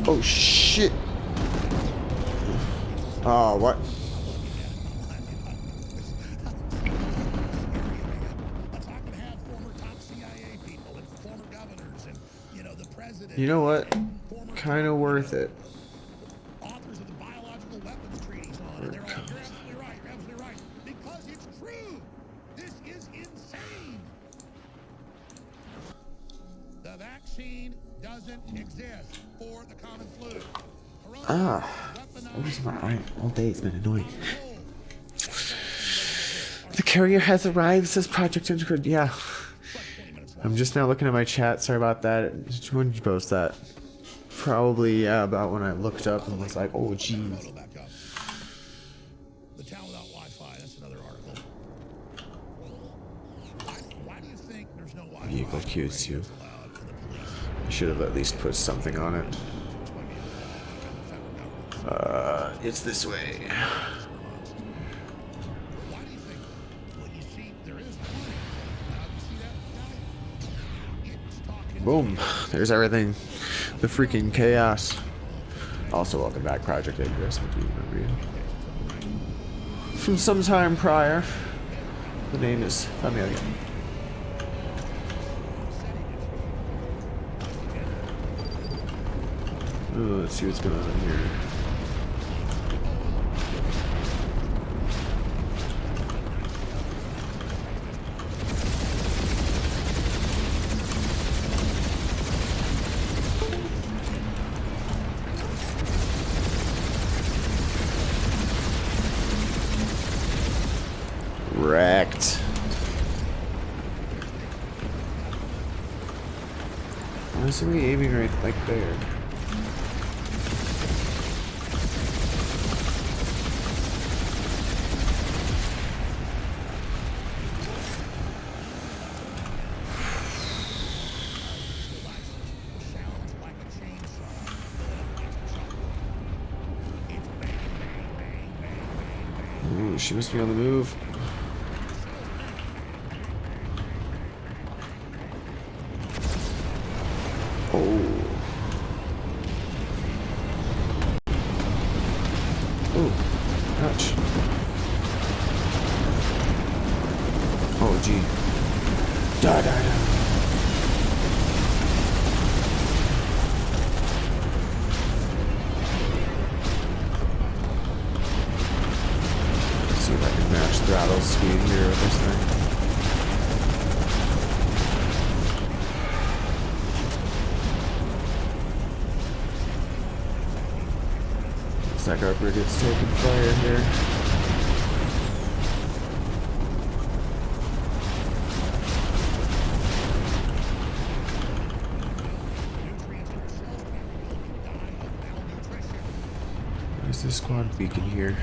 Oh shit. Oh, what? You know what? Kind of worth it. Authors of the biological weapons treaties on, and they're all, you're absolutely right, because it's true. This is insane. The vaccine doesn't exist for the common flu. Ah, it was my eye all day. It's been annoying. The carrier has arrived, says Project Integrated. Yeah. I'm just now looking at my chat. Sorry about that. When did you post that? Probably, yeah, about when I looked up and was like, oh, jeez. The town without Wi-Fi, that's another article. Why do you think there's no Wi-Fi? Vehicle QC. I should have at least put something on it. It's this way. Boom. There's everything. The freaking chaos. Also, welcome back, Project Icarus. I do remember you. From some time prior. The name is familiar. Ooh, let's see what's going on here. Wrecked. Why is he aiming right like there? Ooh, she must be on the move. Oh, gee. Die, die, die. Let's see if I can match throttle speed here with this thing. Looks like our brigade's taking fire here. Where's the squad beacon here?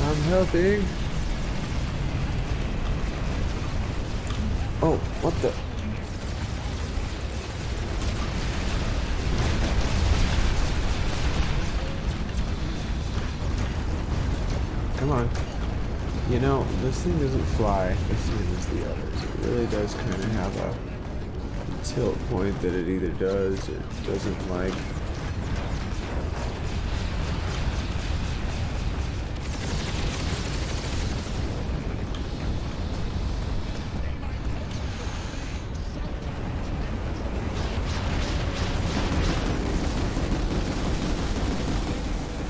I'm helping. Oh, what the? Come on. You know, this thing doesn't fly as soon as the others. It really does kind of have a tilt point that it either does or doesn't like.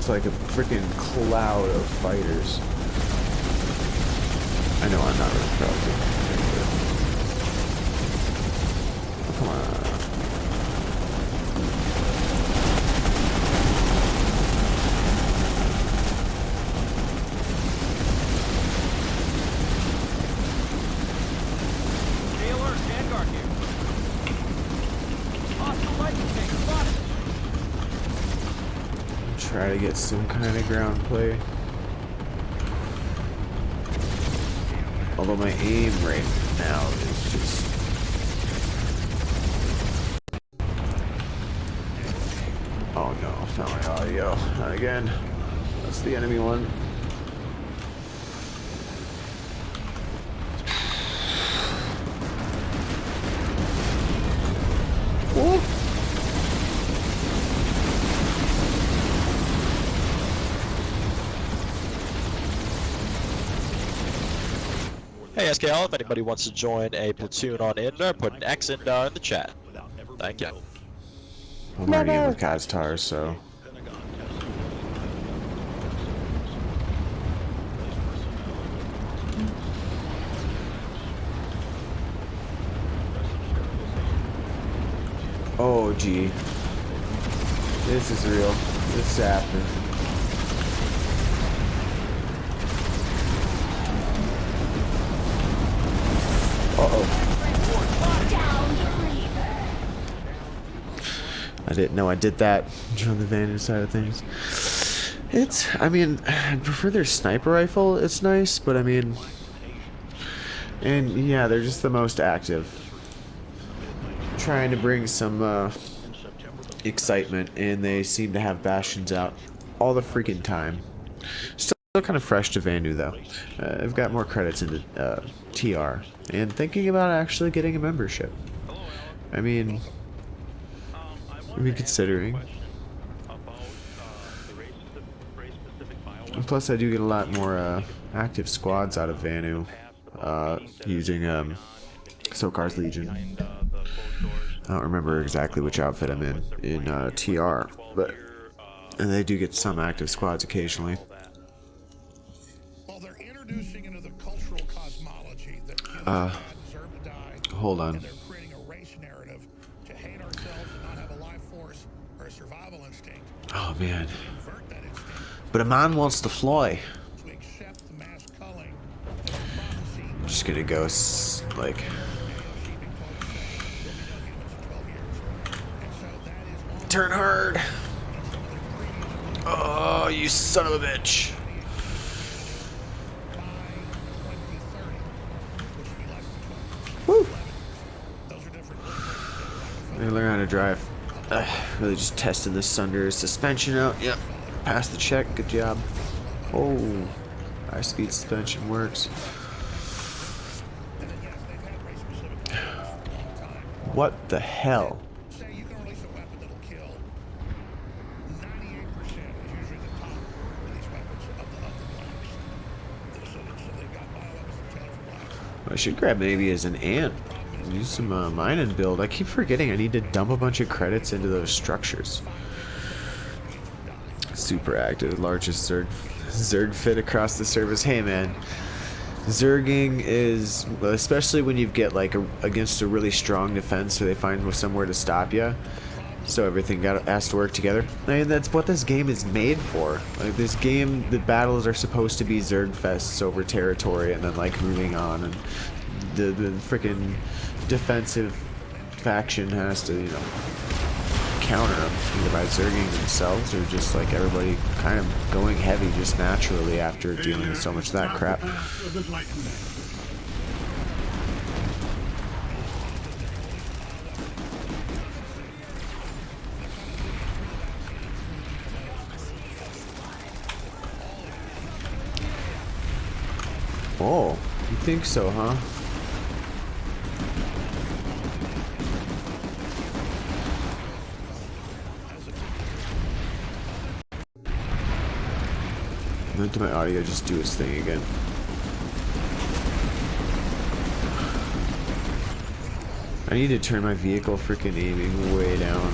Like a freaking cloud of fighters. I know I'm not really proud of it. Come on. Taylor, Vanguard here. Hostile lightning tank spotted. Try to get some kind of ground play. Although my aim right now is just... Oh no, not my audio. Not again. That's the enemy one. Ooh. Hey SKL, if anybody wants to join a platoon on Indar, put an X in the chat. Thank you. I'm already in with Kaztar, so. Oh gee. This is real. This is happening. I didn't know I did that on the Vantage side of things. I mean, I prefer their sniper rifle. It's nice, but I mean, and yeah, they're just the most active. Trying to bring some excitement, and they seem to have bastions out all the freaking time. Still kind of fresh to Vandu though. I've got more credits into TR, and thinking about actually getting a membership. I mean, considering. And plus, I do get a lot more active squads out of Vanu using Sokar's Legion. I don't remember exactly which outfit I'm in TR, but and they do get some active squads occasionally. Well, they're introducing into the cultural cosmology that humans deserve to die. Hold on. And they're creating a race narrative to hate ourselves and not have a life force or a survival instinct. Oh man. But Aman wants to fly. I'm just gonna go like. Turn hard. Oh, you son of a bitch. Woo. I learn how to drive. Really just testing the Sunder's suspension out. Yep. Passed the check. Good job. Oh. High speed suspension works. What the hell? I should grab maybe as an ant. Use some mining build. I keep forgetting I need to dump a bunch of credits into those structures. Super active, largest Zerg fit across the service. Hey man, Zerging is, especially when you get like against a really strong defense, so they find somewhere to stop you. So everything has to work together. I mean, that's what this game is made for. Like this game, the battles are supposed to be Zerg fests over territory, and then like moving on, and the freaking defensive faction has to, you know, counter them either by Zerging themselves or just like everybody kind of going heavy just naturally after dealing with so much of that crap. Oh, you think so, huh? Let my audio just do its thing again. I need to turn my vehicle freaking aiming way down.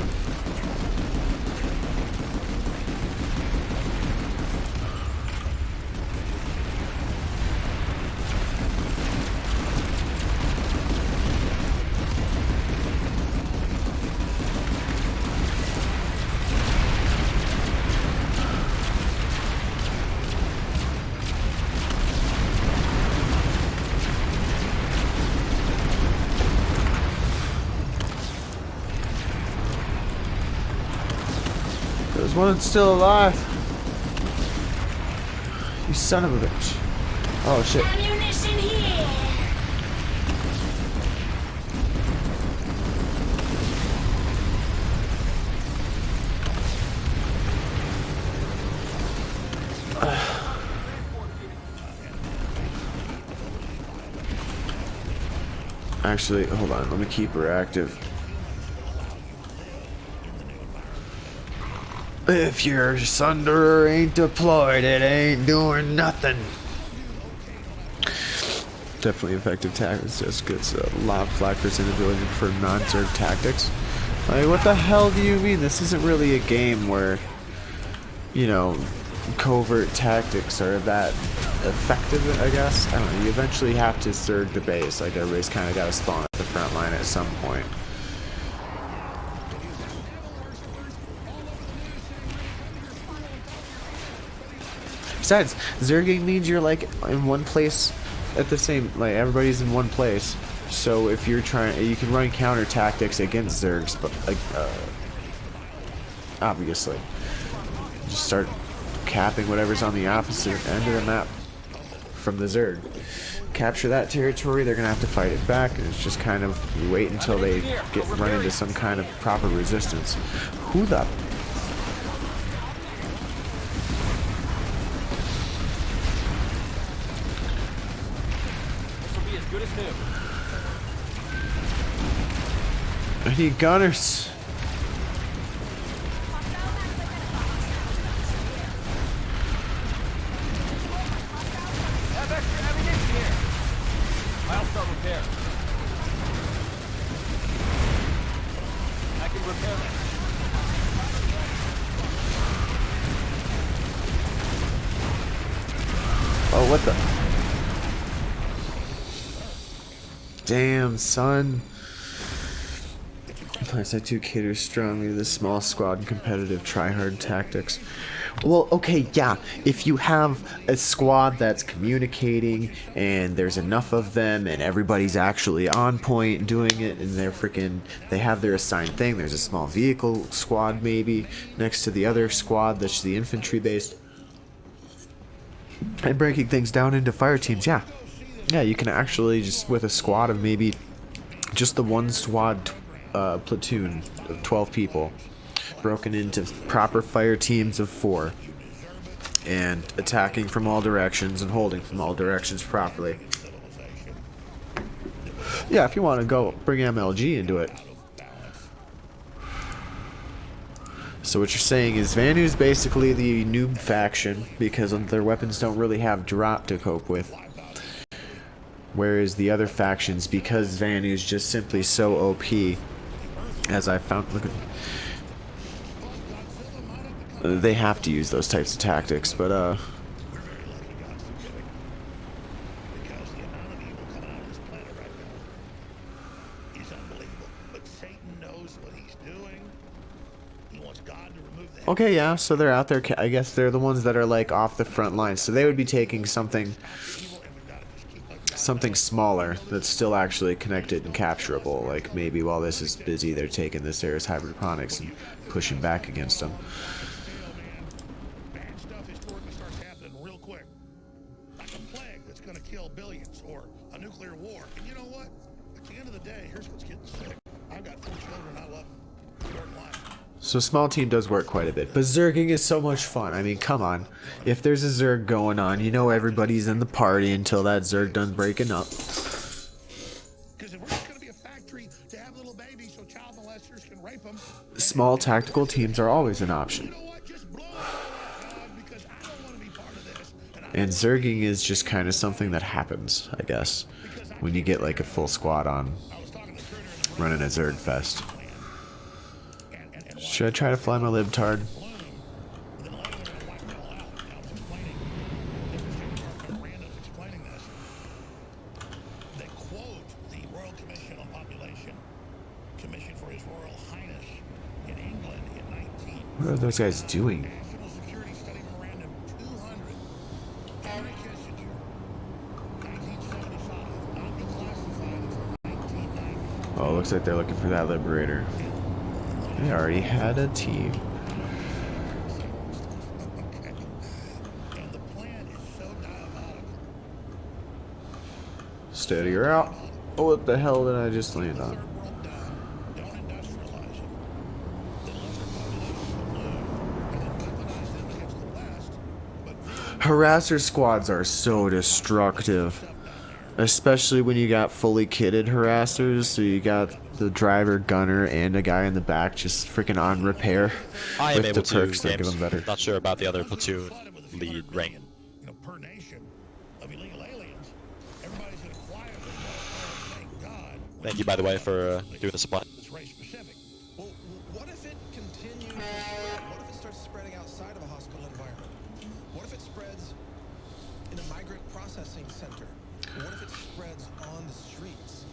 There's one still alive. You son of a bitch. Oh shit. Ammunition here. Actually, hold on. Let me keep her active. If your Sunderer ain't deployed, it ain't doing nothing. Definitely effective tactics. Just gets a lot of Flacker's inability for non-Zerg tactics. Like, what the hell do you mean? This isn't really a game where, you know, covert tactics are that effective, I guess. I don't know. You eventually have to Zerg the base. Like, everybody's kind of got to spawn at the front line at some point. Besides, Zerging means you're like in one place at the same, like everybody's in one place. So if you're trying, you can run counter tactics against Zergs, but like, obviously, just start capping whatever's on the opposite end of the map from the Zerg. Capture that territory, they're gonna have to fight it back, and it's just kind of you wait until they run into some kind of proper resistance. Who the? I need gunners. Have extra ammunition here. I'll start repair. I can repair that. Oh, what the? Damn, son. PlanetSide 2 caters strongly to the small squad and competitive try-hard tactics. Well, okay, yeah, if you have a squad that's communicating and there's enough of them and everybody's actually on point doing it and they have their assigned thing, there's a small vehicle squad maybe next to the other squad that's the infantry based, and breaking things down into fire teams, yeah. Yeah, you can actually just, with a squad of maybe just the one squad platoon of 12 people, broken into proper fire teams of 4, and attacking from all directions and holding from all directions properly. Yeah, if you want to go bring MLG into it. So what you're saying is Vanu's basically the noob faction because their weapons don't really have drop to cope with. Whereas the other factions, because Vanu's just simply so OP, as I found, look at, they have to use those types of tactics, but okay, yeah, so they're out there. I guess they're the ones that are like off the front lines, so they would be taking something smaller that's still actually connected and capturable. Like maybe while this is busy, they're taking this Ares hydroponics and pushing back against them. Bad stuff historically starts happening real quick, like a plague that's going to kill billions, or a nuclear war. And you know what? At the end of the day, here's what's getting sick. I've got 4 children. I love them. Short life. So small team does work quite a bit, but Zerging is so much fun. I mean, come on. If there's a Zerg going on, you know everybody's in the party until that Zerg done breaking up. Small tactical teams are always an option. And Zerging is just kind of something that happens, I guess, when you get like a full squad on running a Zerg fest. Should I try to fly my libtard? What are those guys doing? Oh, looks like they're looking for that Liberator. They already had a team. Steady her out. Oh, what the hell did I just land on? Harasser squads are so destructive. Especially when you got fully kitted harassers, so you got the driver, gunner, and a guy in the back just freaking on repair. I am with able the perks to that give games. them better. Not sure about the other platoon lead rank. Per nation of illegal aliens. Everybody's going to quietly go, thank God. Thank you, by the way, for doing the supply. It's race specific. Well, what if it continues to spread? What if it starts spreading outside of a hospital environment? What if it spreads in a migrant processing center? What if it spreads on the streets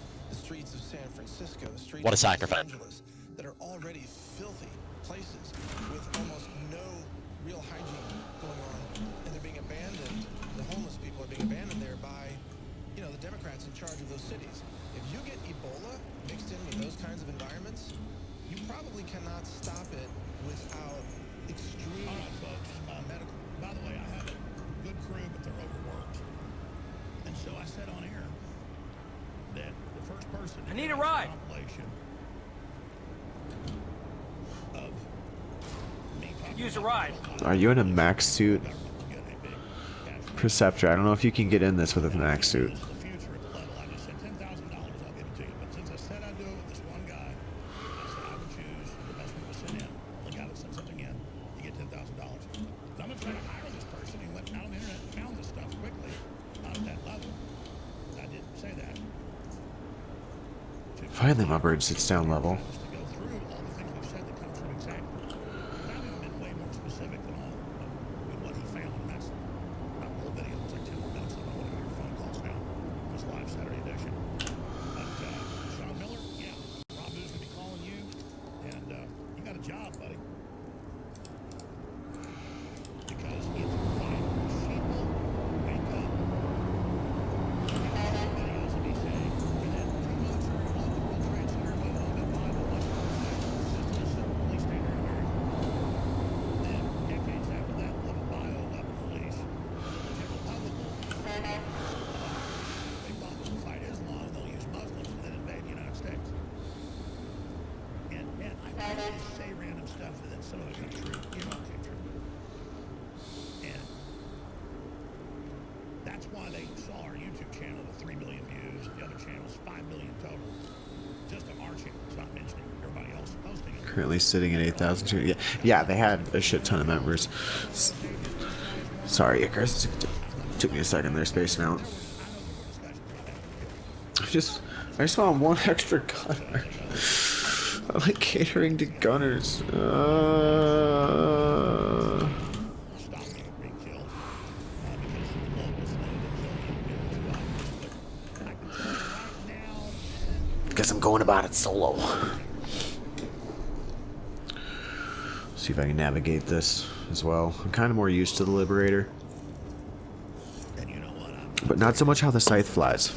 of San Francisco, the streets What a of Los sacrifice. Angeles, that are already filthy places with almost no real hygiene going on, and they're being abandoned. The homeless people are being abandoned there by, you know, the Democrats in charge of those cities. If you get Ebola mixed in with those kinds of environments, you probably cannot stop it without extreme medical. By the way, I have a good crew, but they're overworked. And so I said on air that the first person I need a ride. Compilation of me Use a ride. Are you in a max suit? Perceptor, I don't know if you can get in this with a max suit. Finally, my bird sits down level. Currently sitting at 8,000. Yeah, they had a shit ton of members. Sorry, Icarus. Took me a second there, spacing out. I just want one extra gunner. I like catering to gunners. Guess I'm going about it solo. See if I can navigate this as well. I'm kind of more used to the Liberator, but not so much how the Scythe flies.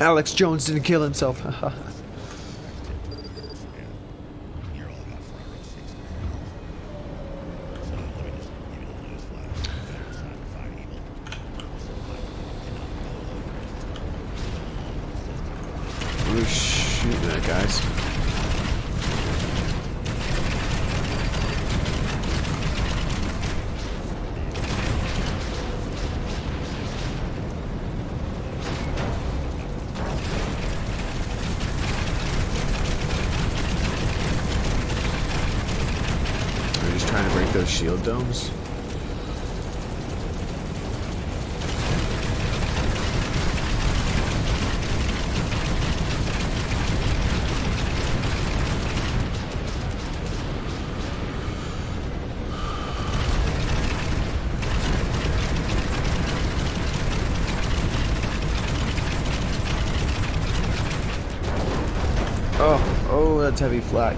Alex Jones didn't kill himself. We're shooting at guys. We're just trying to break those shield domes. Oh, that's heavy flak.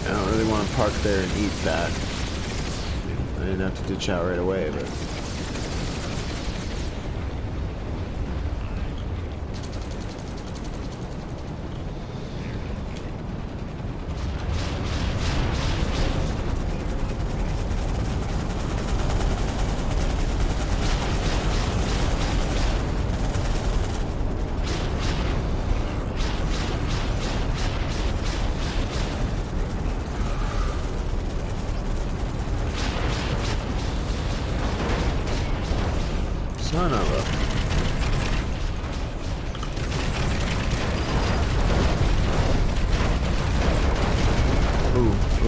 I don't really want to park there and eat that. I didn't have to ditch out right away, but...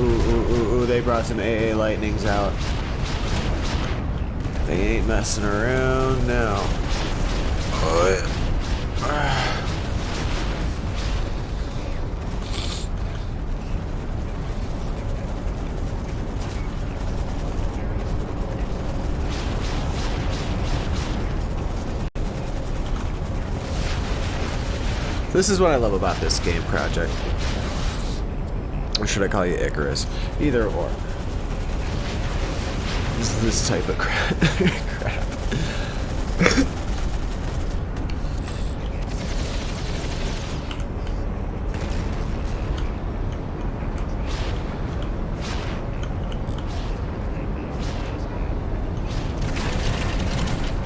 Ooh, they brought some AA lightnings out. They ain't messing around now. This is what I love about this game, Project. Or should I call you Icarus? Either or. This type of crap.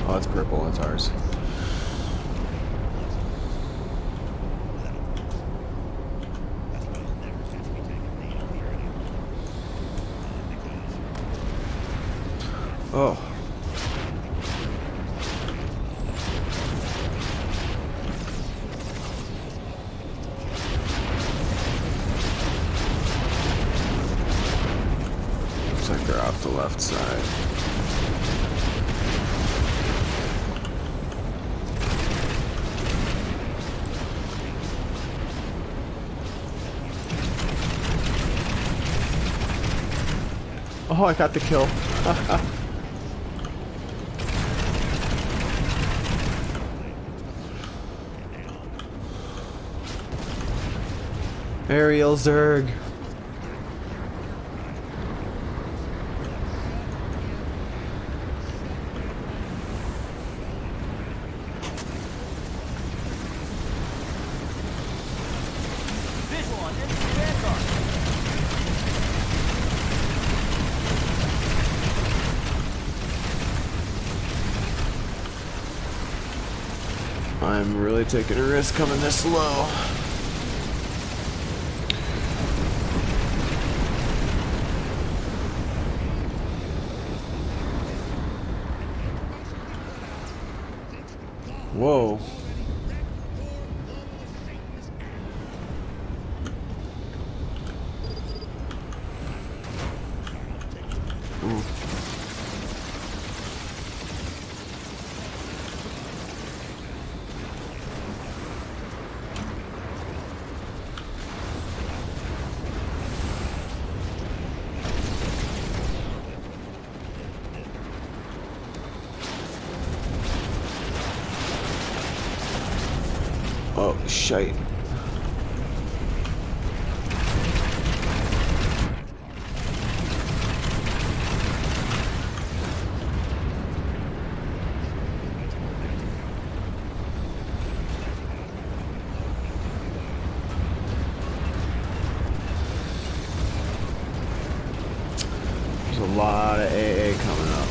Oh, it's purple. It's ours. Oh. Looks like they're off the left side. Oh, I got the kill. Aerial Zerg. Visual on enemy vanguard. I'm really taking a risk coming this slow. Whoa. Ooh. Oh, shite. There's a lot of AA coming up.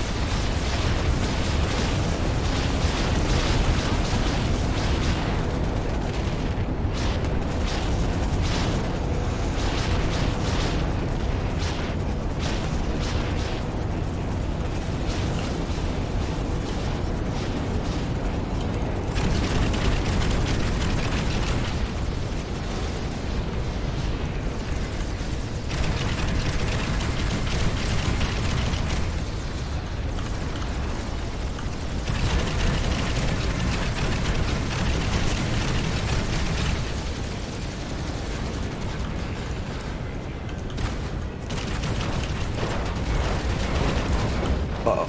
Uh-oh.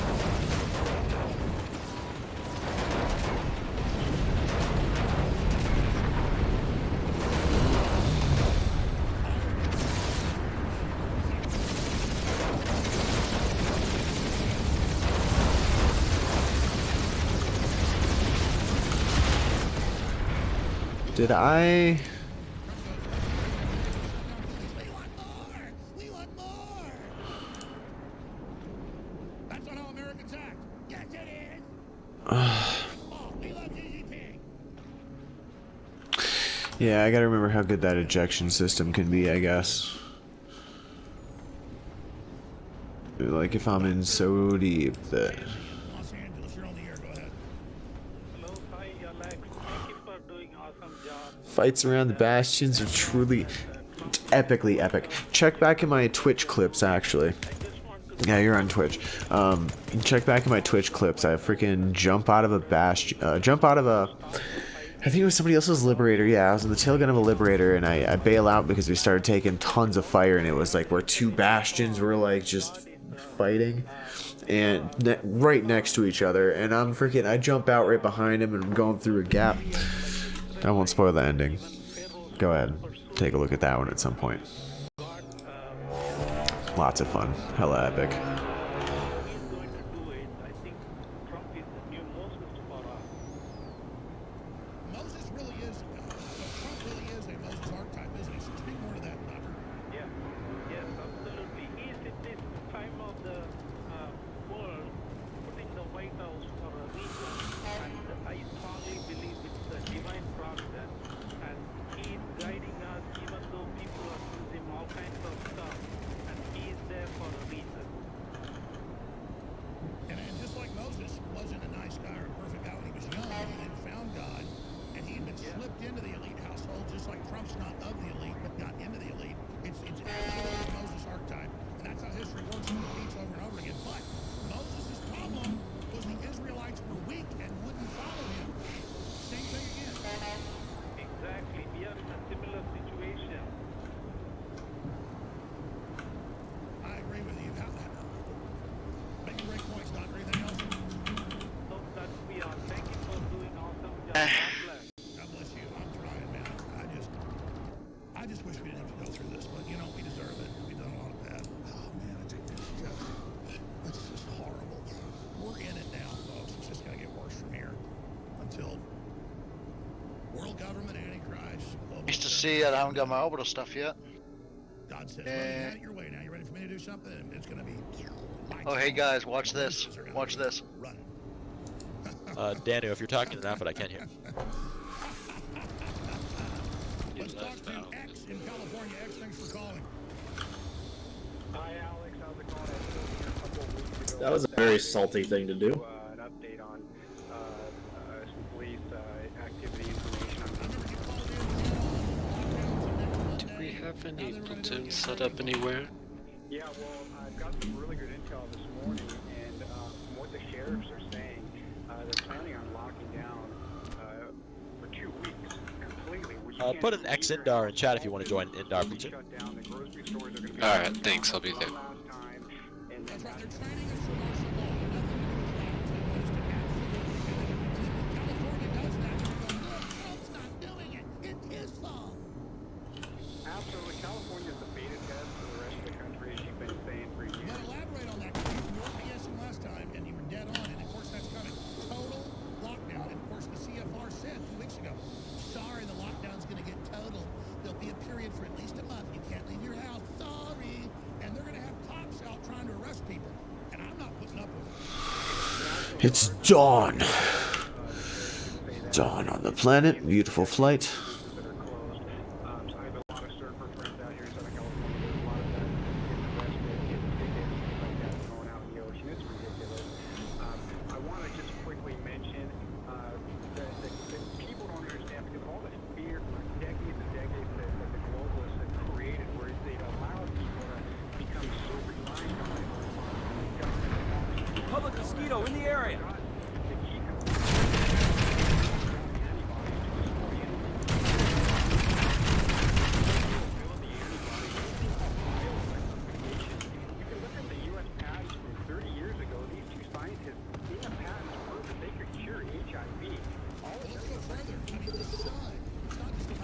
Did I... Yeah, I gotta remember how good that ejection system can be, I guess. Like, if I'm in so deep that... Fights around the bastions are truly... epically epic. Check back in my Twitch clips, actually. Yeah, you're on Twitch. Check back in my Twitch clips. I freaking jump out of a I think it was somebody else's Liberator. Yeah, I was in the tail gun of a Liberator, and I bail out because we started taking tons of fire, and it was like where two bastions were like just fighting, and right next to each other, and I jump out right behind him, and I'm going through a gap. I won't spoil the ending. Go ahead, take a look at that one at some point. Lots of fun, hella epic. I just wish we didn't have to go through this, but you know, we deserve it. We've done a lot of bad. Oh man, it's just horrible. We're in it now, folks. It's just gonna get worse from here until world government, antichrist. Nice to see you. I haven't got my orbital stuff yet. God says, well, you had it your way. Now you ready for me to do something? It's gonna be. Oh, hey guys, watch this. Watch this. Danu, if you're talking enough, but I can't hear. Let's talk to X in California. X, thanks for calling. Hi, Alex. How's it going? I was here a couple of weeks ago. That was a very salty thing to do. An update on some police activity information. Do we have any platoons set up anywhere? Yeah, well, I've got some really good intel this morning, and from what the sheriffs are saying, they're planning on locking down for 2 weeks completely. Put an X Indar in chat if you want to join Indar platoon. Alright, thanks, I'll be there. Absolutely, California's the beta test for the rest of the country, as you've been saying for years. But elaborate on that, because you were BSing last time, and you were dead on, and of course that's coming. Total lockdown, and of course the CFR said 2 weeks ago, sorry, the lockdown's going to get total. There'll be a period for at least a month. You can't leave your house. Sorry. And they're going to have cops out trying to arrest people. And I'm not putting up with it. It's dawn. Dawn on the planet. Beautiful flight. Public mosquito in the area.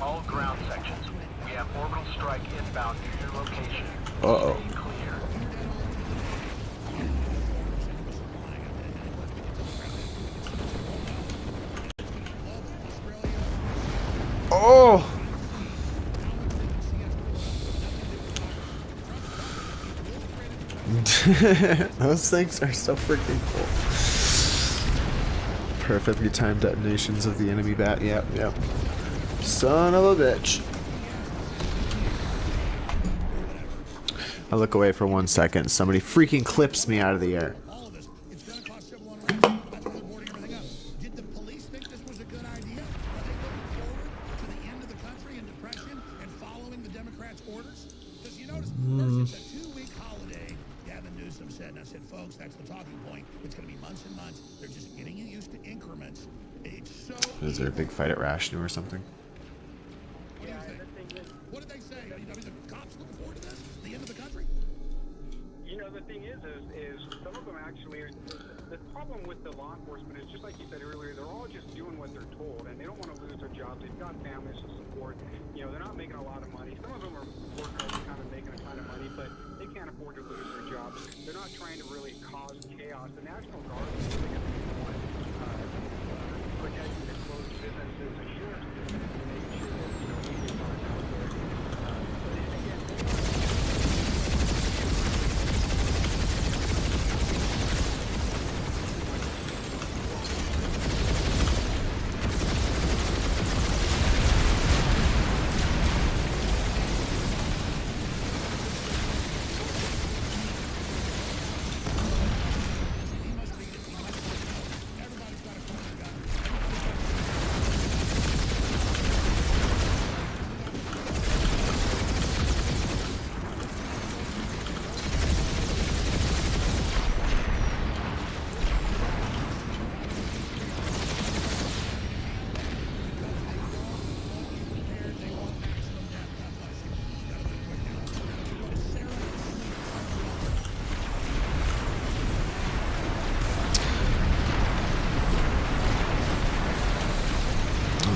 All ground sections. We have orbital strike inbound near your location. Uh-oh. Stay clear. Oh! Those things are so freaking cool. Perfectly timed detonations of the enemy bat. Yep, yep. Son of a bitch. I look away for 1 second. Somebody freaking clips me out of the air. Did the police think this was a good idea? Are they looking forward to the end of the country and depression and following the Democrats' orders? Because you notice, first it's a 2-week holiday. Gavin Newsom said, and I said, folks, that's the talking point. It's going to be months and months. They're just getting used to increments. It's so. Is there a big fight at Rashnu or something? What did they say? Are the cops looking forward to this? The end of the country? You know, the thing is some of them actually are, the problem with the law enforcement is just like you said earlier, they're all just doing what they're told, and they don't want to lose their jobs. They've got families to support. You know, they're not making a lot of money. Some of them are working over kind of making a ton of money, but they can't afford to lose their jobs. They're not trying to really cause chaos. The National Guard is really going to be the one protecting the closed businesses, the sheriff's business, and making sure that, you know, we get out there. But again, they are.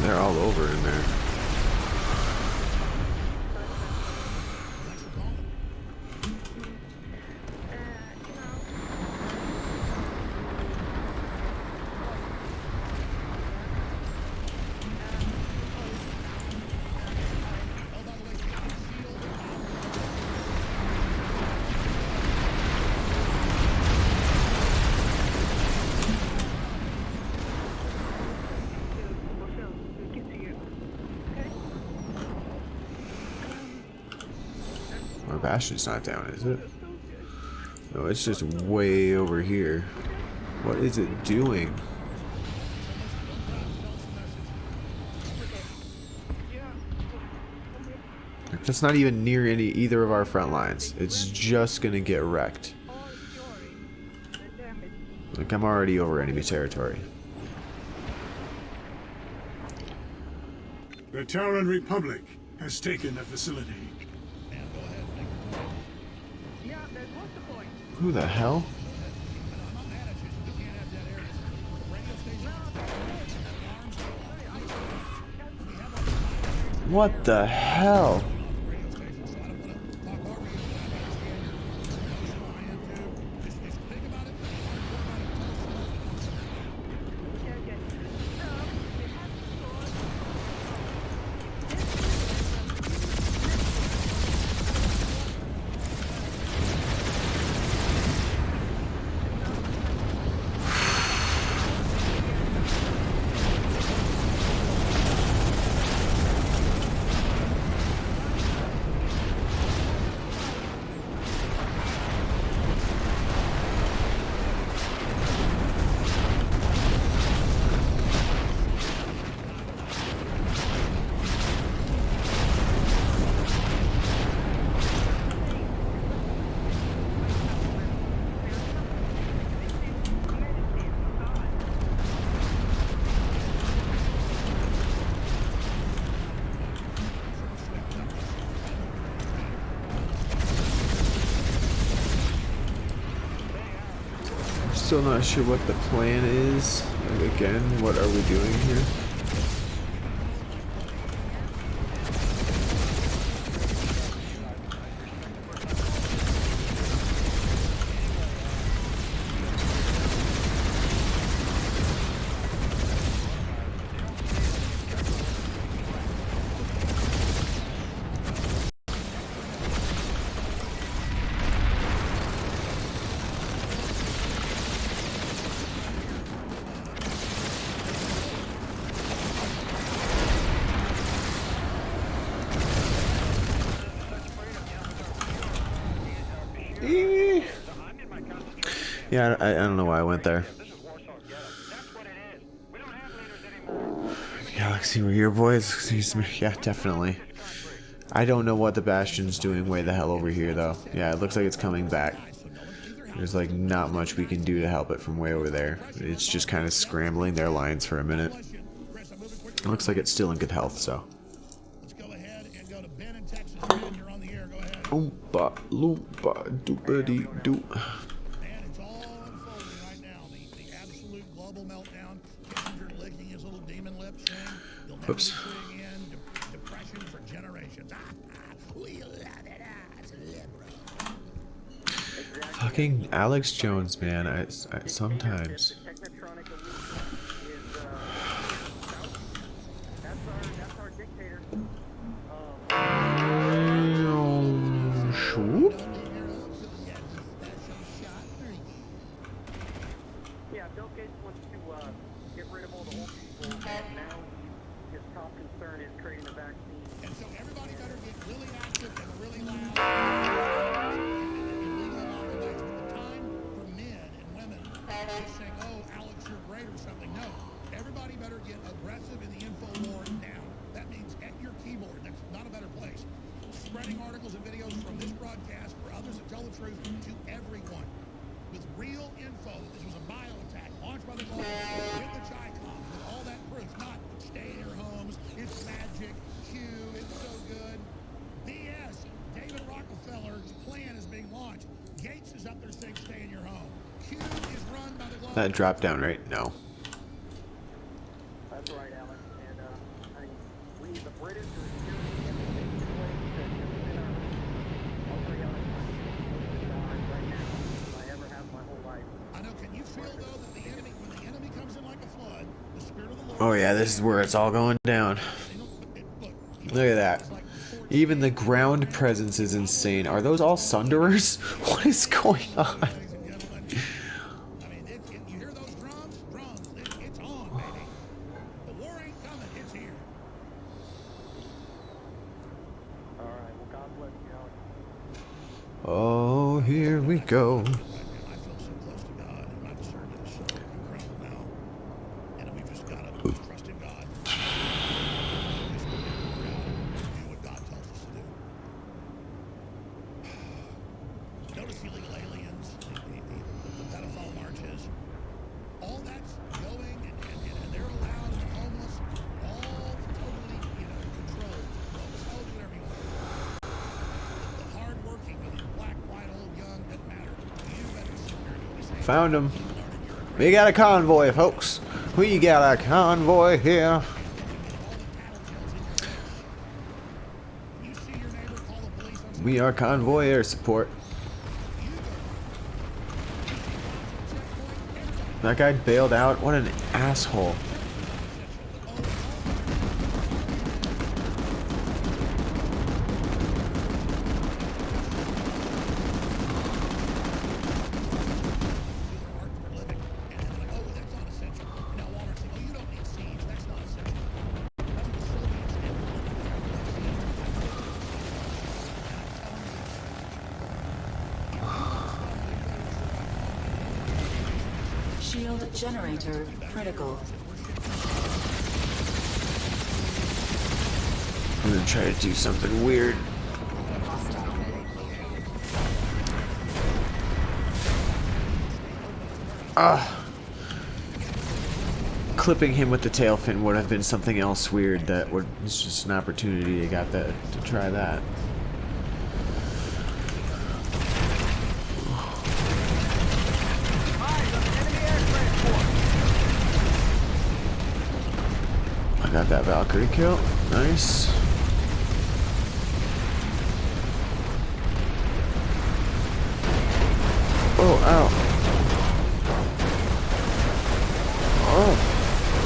They're all over in there. My Bastion's not down, is it? No, it's just way over here. What is it doing? Like, that's not even near either of our front lines. It's just gonna get wrecked. Like, I'm already over enemy territory. The Terran Republic has taken the facility. Who the hell? What the hell? Still not sure what the plan is. Like, again, what are we doing here? Yeah, I don't know why I went there. Galaxy, we're here, boys. Excuse me. Yeah, definitely. I don't know what the Bastion's doing way the hell over here, though. Yeah, it looks like it's coming back. There's like not much we can do to help it from way over there. It's just kind of scrambling their lines for a minute. It looks like it's still in good health, so. Oompa loompa doopity doo. Man, it's all unfolding right now. The absolute global meltdown. Kissinger licking his little demon lips saying you'll never be putting in depression for generations. We love it as liberal. Fucking Alex Jones, man. I sometimes. Shoot. Yeah, Bill Gates wants to get rid of all the old people. Now his top concern is creating a vaccine. And so everybody better get really active and really loud. The time for men and women just saying, "Oh, Alex, you're great" or something. No, everybody better get aggressive in the info war now. That means at your keyboard. That's not a better place. Spreading articles and videos from this broadcast for others that tell the truth to everyone. With real info that this was a bio attack launched by the global with the Chi-Com, with all that proof, not stay in your homes, it's magic, Q, it's so good. BS, David Rockefeller's plan is being launched. Gates is up there saying stay in your home. Q is run by the global. That dropped down, right? No. That's right, Alex. And I mean, we need the British or security and the safety place to consider all three other countries right now I ever have my whole life. I know, can you feel though that the enemy, when the enemy comes in like a flood, the spirit of the Lord. Oh yeah, this is where it's all going down. Look at that. Even the ground presence is insane. Are those all Sunderers? What is going on? You hear those drums? Drums. It's on, baby. The war ain't coming. It's here. All right. Well, God bless you, Alex. Oh, here we go. I feel so close to God, and my discernment is so incredible now. And we've just got to trust in God. Do what God tells us to do. Notice the illegal aliens, the pedophile marches. All that's going, and they're allowed, and the homeless, all totally, controlled. Tell do whatever you want. The hard-working, whether you're black, white, old, young, doesn't matter. You better sit there and do the same. Found him. We got a convoy, folks. We got a convoy here. We are convoy air support. That guy bailed out. What an asshole. Shield generator critical. I'm gonna try to do something weird. Clipping him with the tail fin would have been something else weird that would. It's just an opportunity. I got that to try that. I got that Valkyrie kill. Nice. Oh, ow. Oh,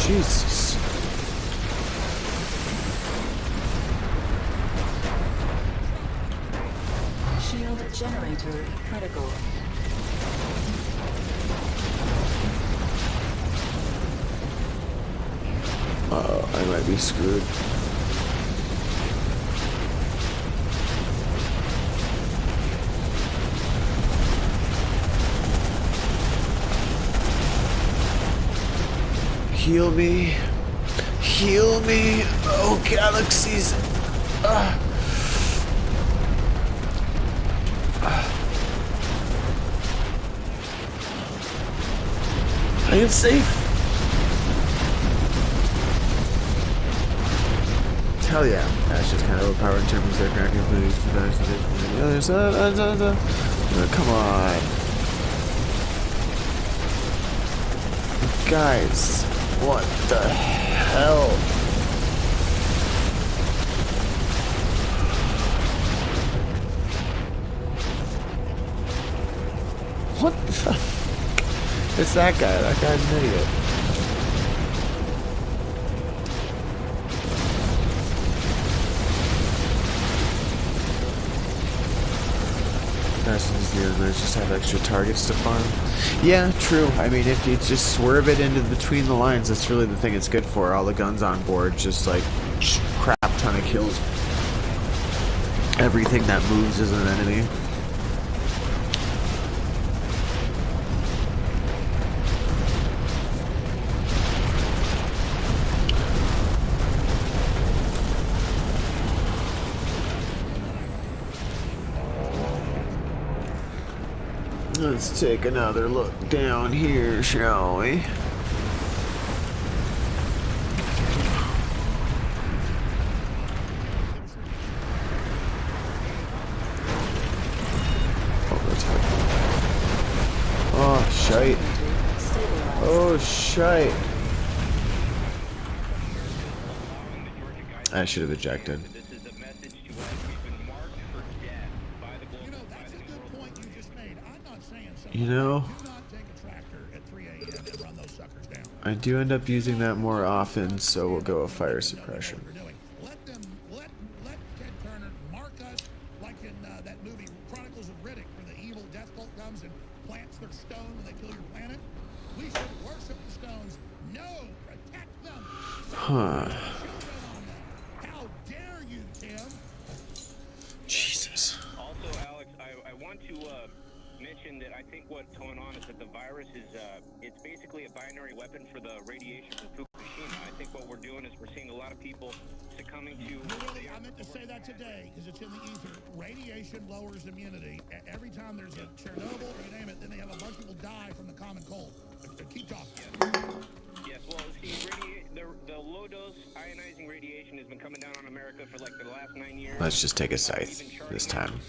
Jesus. Shield generator critical. I might be screwed. Heal me. Heal me. Oh, galaxies. it's safe. Hell yeah. That's just kind of overpowered in terms of their cracking abilities. The other side. Come on. Guys, what the hell? What the fuck? It's that guy. That guy's an idiot. Just have extra targets to farm. Yeah, true. I mean, if you just swerve it into between the lines, that's really the thing it's good for. All the guns on board, just like crap ton of kills. Everything that moves is an enemy. Let's take another look down here, shall we? Oh, that's hard. Oh, shite. Oh, shite. I should have ejected. You know, I do end up using that more often, so we'll go with fire suppression. Let Ted Turner mark us like in that movie Chronicles of Riddick, where the evil death cult comes and plants their stone when they kill your planet. We should worship the stones. No, protect them. Huh. How dare you, Tim? Jesus. Also, Alex, I want to mention that I think what's going on is that the virus is, it's basically a binary weapon for the radiation from Fukushima. I think what we're doing is we're seeing a lot of people succumbing to... Literally, I meant to say that today, because it's in the ether. Radiation lowers immunity. Every time there's a Chernobyl, or you name it, then they have a bunch of people die from the common cold. Keep talking. Yes, well, see, the low-dose ionizing radiation has been coming down on America for like the last 9 years. Let's just take a scythe this time.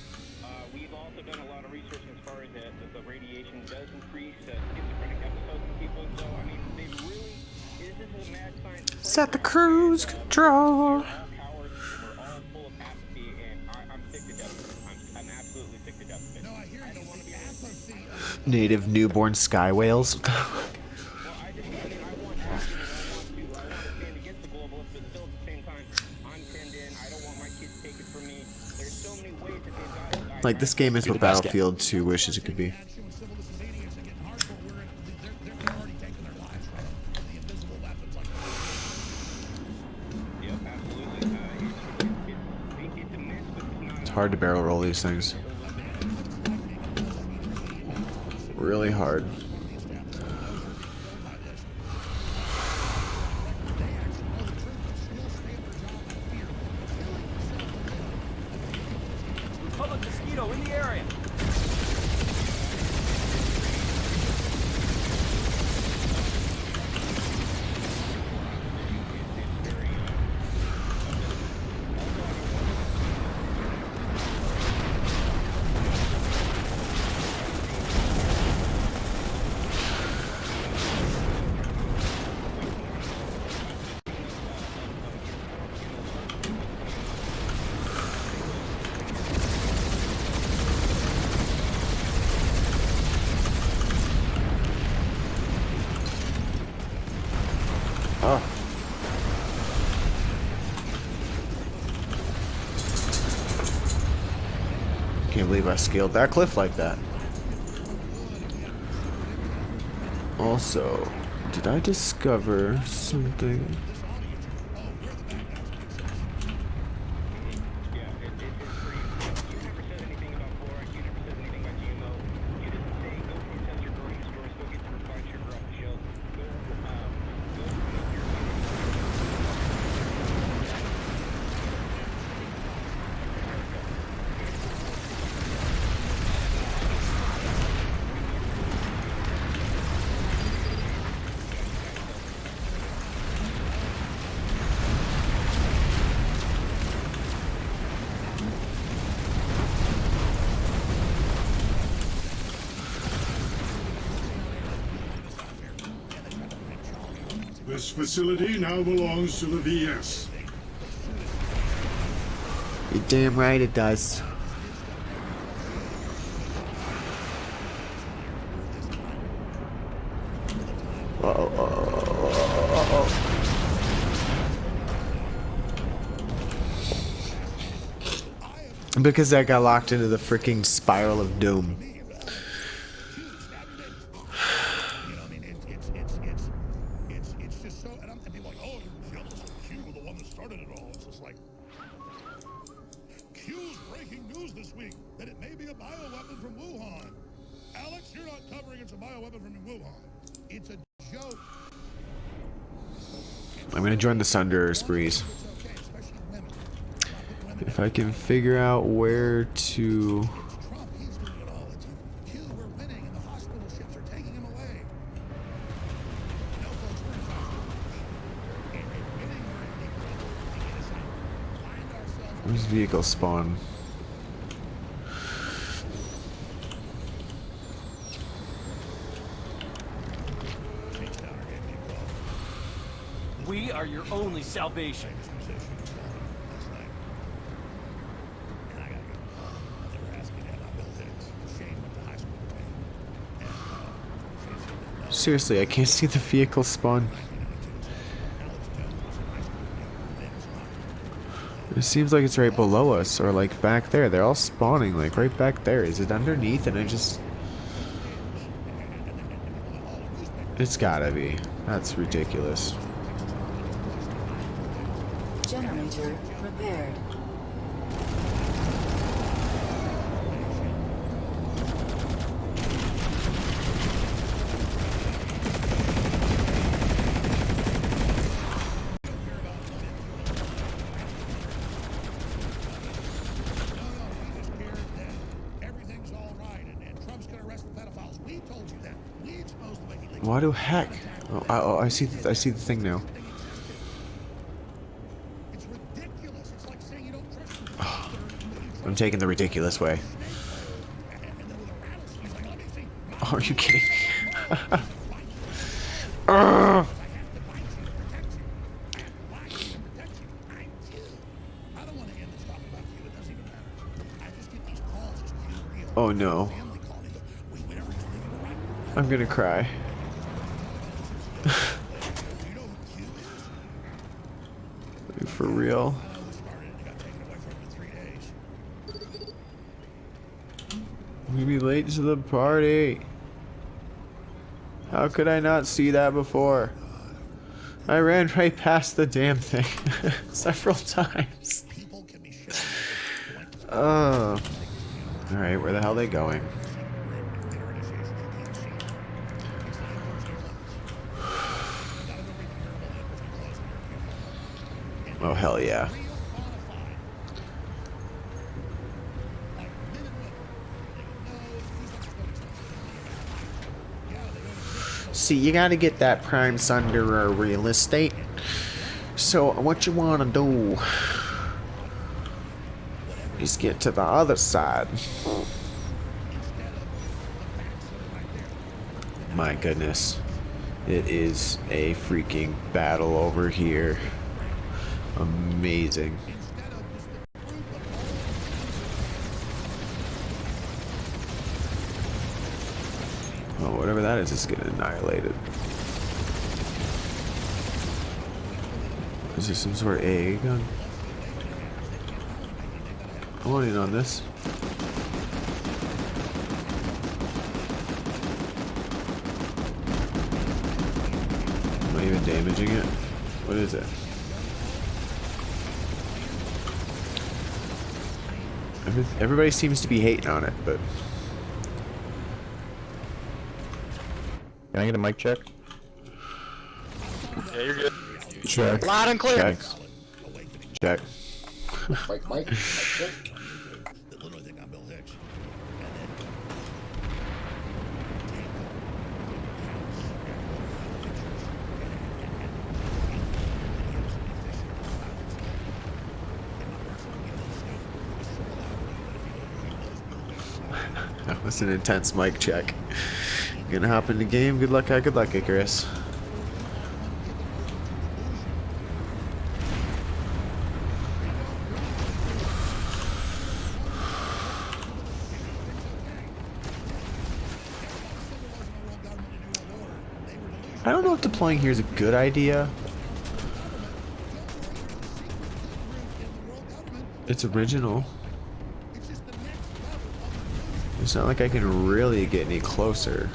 We've also done a lot of research as far as the radiation does increase schizophrenic episodes in people. So, I mean, they really, this is a mad science. Set the cruise control. We're all cowards, we're all full of apathy, and I'm sick to death of it. I'm absolutely sick to death of it. No, I hear you. I don't want to be apathy. Native newborn sky whales. Like, this game is what Battlefield 2 wishes it could be. It's hard to barrel roll these things. Really hard. Public mosquito in the area. Oh. Can't believe I scaled that cliff like that. Also, did I discover something? This facility now belongs to the VS. You're damn right it does. Because I got locked into the freaking spiral of doom. It's just so, and people are like, oh, you're jealous of Q, the one that started it all. It's just like, Q's breaking news this week that it may be a bioweapon from Wuhan. Alex, you're not covering it's a bioweapon from Wuhan. It's a joke. I'm gonna join the Sunder sprees. If I can figure out where to... Where's vehicle spawn? We are your only salvation. Seriously, I can't see the vehicle spawn. It seems like it's right below us, or like back there. They're all spawning like right back there. Is it underneath? And I just... It's gotta be. That's ridiculous. Generator repaired. Why do heck? Oh, I see the thing now. Oh, I'm taking the ridiculous way. Oh, are you kidding me? Oh no. I'm gonna cry. For real. I'm gonna be late to the party. How could I not see that before? I ran right past the damn thing several times. Oh. Alright, where the hell are they going? Oh, hell yeah. See, you gotta get that prime Sunder real estate. So, what you wanna do is get to the other side. My goodness. It is a freaking battle over here. Amazing. Oh, whatever that is getting annihilated. Is this some sort of AA gun? I want in on this. Am I even damaging it? What is it? Everybody seems to be hating on it, but... Can I get a mic check? Yeah, you're good. Check. Loud and clear. Check. Check. Mike. That was an intense mic check. Gonna hop in the game. Good luck, Icarus. I don't know if deploying here is a good idea. It's original. It's not like I can really get any closer.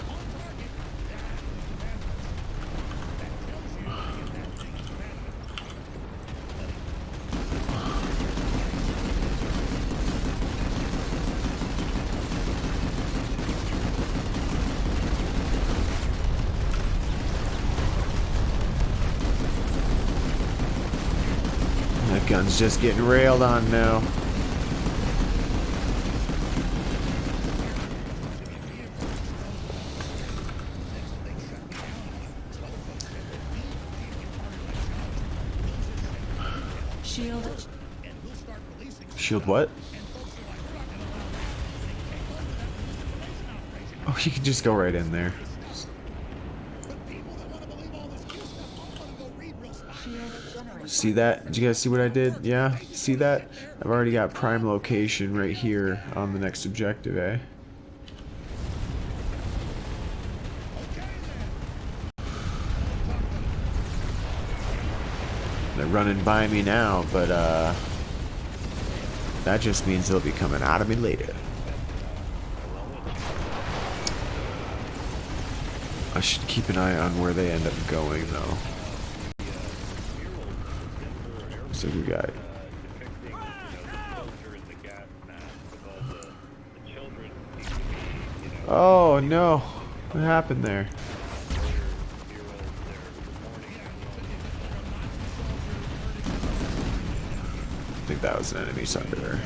That gun's just getting railed on now. Shield what? Oh, you can just go right in there. See that? Did you guys see what I did? Yeah? See that? I've already got prime location right here on the next objective, eh? They're running by me now, but that just means they'll be coming out of me later. I should keep an eye on where they end up going, though. So we got. Oh no! What happened there? I think that was an enemy sucker.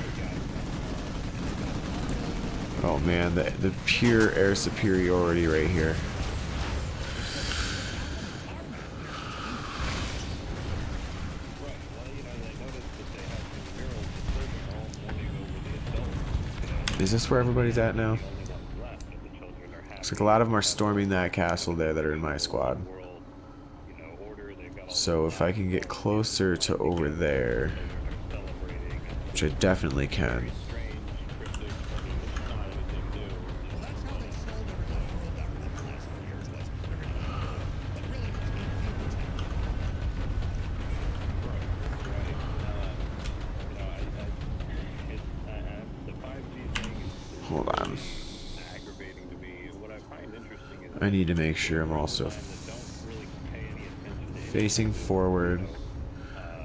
Oh man, the pure air superiority right here. Is this where everybody's at now? Looks like a lot of them are storming that castle there that are in my squad. So if I can get closer to over there, which I definitely can. Hold on. I need to make sure I'm also facing forward.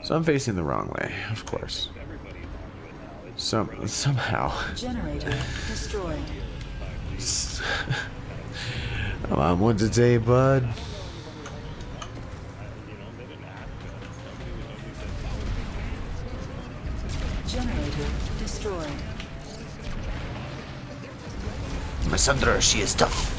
So I'm facing the wrong way, of course. Somehow. Generator destroyed. I'm on one today, bud. Generator destroyed. Cassandra, she is tough.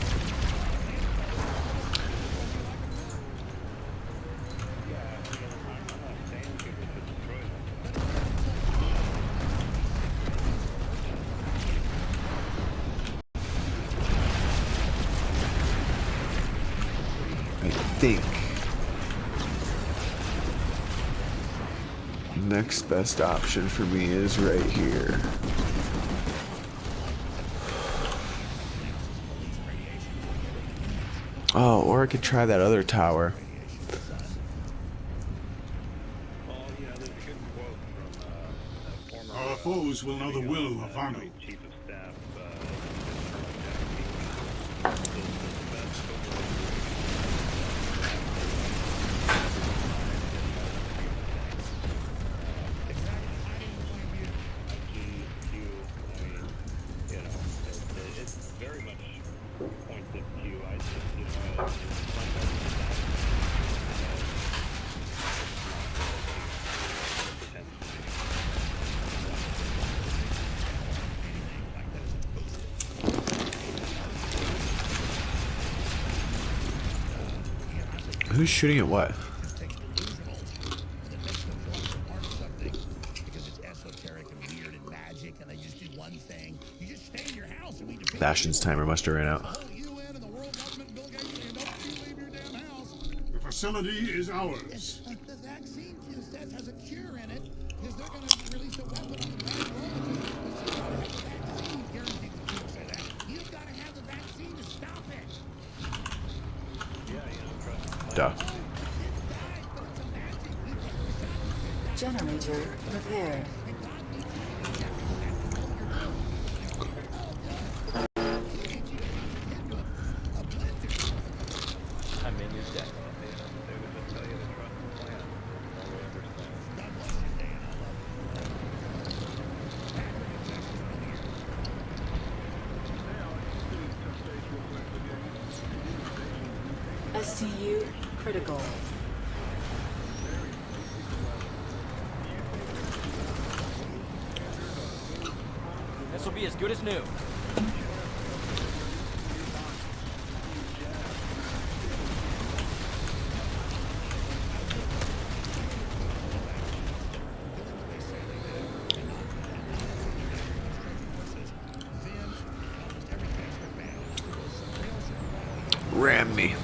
I think next best option for me is right here. Oh, or I could try that other tower. Our foes will know the will of Vanu. Who's shooting at what? Bastion's timer must have ran out. The facility is ours. The vaccine has a cure in it. Is they're going to release a weapon on the You've got to have the vaccine to stop it. Duh. Generator repaired. I'm in your deck. SCU critical. This will be as good as new. Ram me.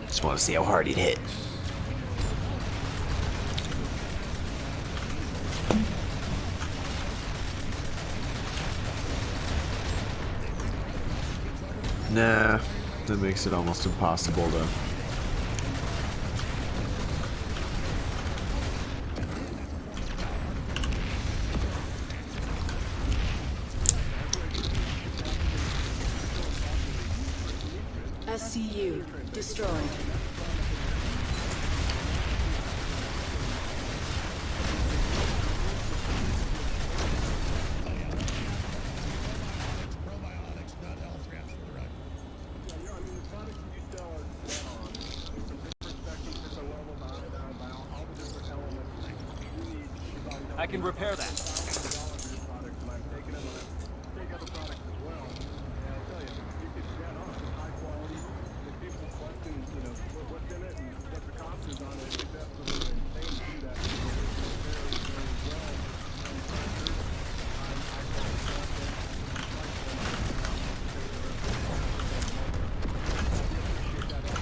Just want to see how hard he'd hit. Nah, that makes it almost impossible to... SCU destroyed. I can repair that.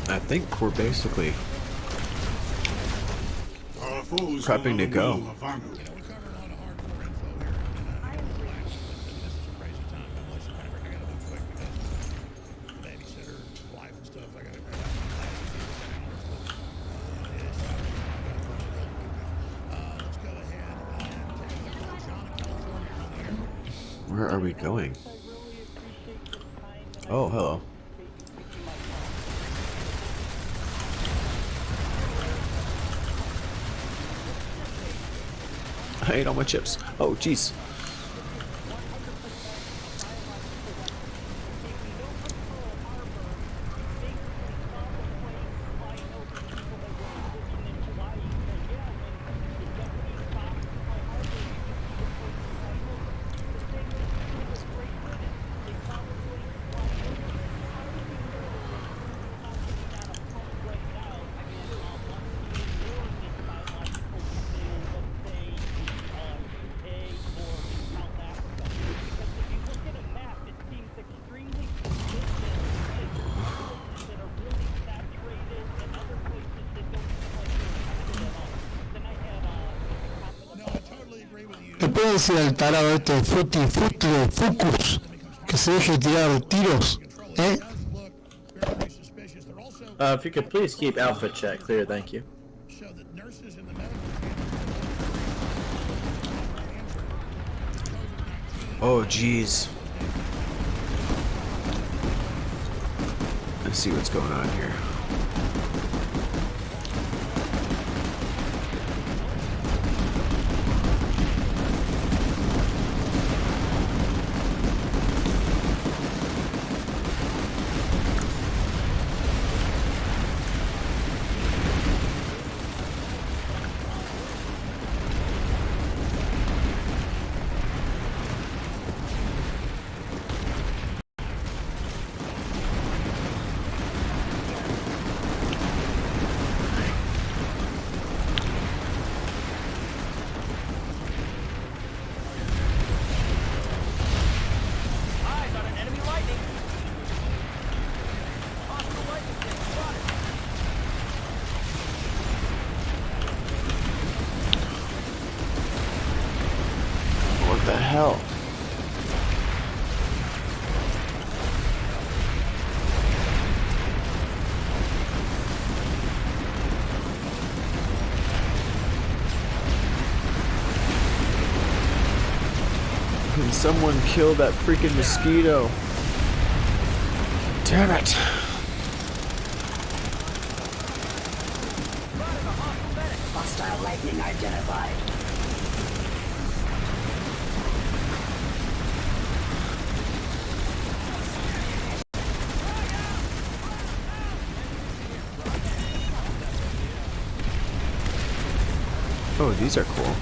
I think we're basically prepping to go. Where are we going? Oh, hello. I ate all my chips. Oh, jeez. ¿Qué puede decir al tarado este de Focus? Que se deje tirar tiros, ¿eh? If you could please keep outfit check clear, thank you. Oh, jeez. Let's see what's going on here. What the hell? Can someone kill that freaking mosquito? Damn it. Hostile lightning identified. Oh, these are cool.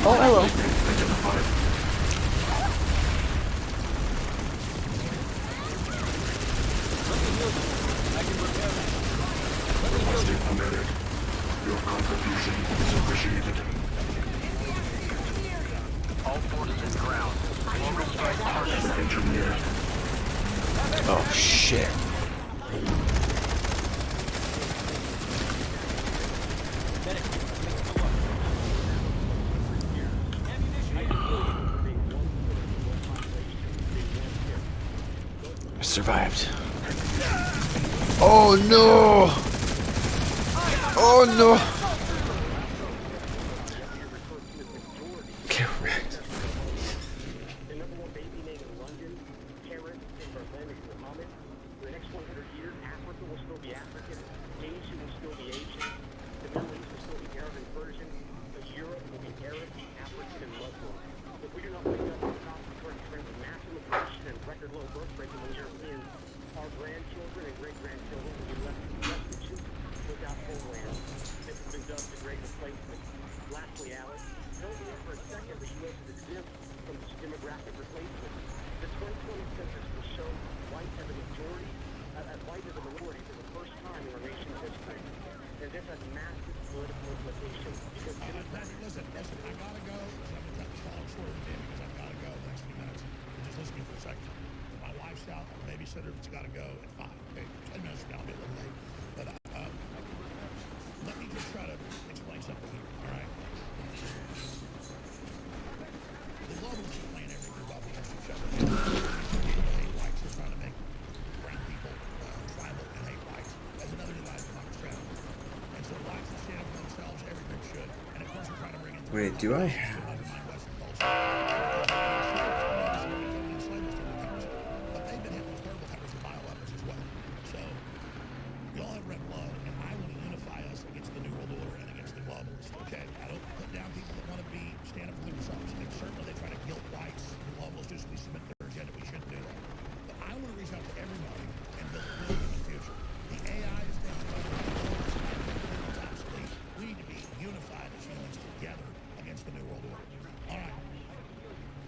Oh, hello. Your contribution is appreciated. All forces ground. Local strike target engineered. Oh, shit. I survived. Oh no! Oh no! Get wrecked. The number one baby name in London, Paris, in Berlin is Muhammad. For the next 100 years, Africa will still be African, Asia will still be Asian, the Middle East will still be Arab and Persian, but Europe will be Arab, African, and Muslim. If we do not wake up and stop the current trend of mass immigration and record low birth rates among Europeans, our grandchildren and great-grandchildren will be left destitute without homeland. This has been dubbed the Great Replacement. Lastly, Alex, don't believe for a second the U.S. is exempt from this demographic replacement. The 2020 census will show white as a majority, white as a minority for the first time in our nation's history. And this has massive political implications because Listen, I gotta go. I'm gonna cut this call short again because I've gotta go the next few minutes. Just listen to me for a second. My wife's out, our babysitter's gotta go at 5. Okay, 10 minutes from now, I'll be a little late. But let me just try to explain something here, all right? The globalists are playing everything about against each other. People hate whites. They're trying to make brown people tribal and hate whites. That's another divided economic strategy. And so whites will stand up for themselves. Everybody should. And of course, we're trying to bring in... Wait, do I have... But they've been hit with terrible tempers and bioweapons as well. So, we all have red blood, and I want to unify us against the New World Order and against the globalists, okay? I don't put down people that want to stand up for themselves. And certainly they try to guilt whites and globalists just we submit their agenda. We shouldn't do that. But I want to reach out to everybody and build a human future. The AI is taking over. It's obsolete. We need to be unified as humans together against the New World Order. All right.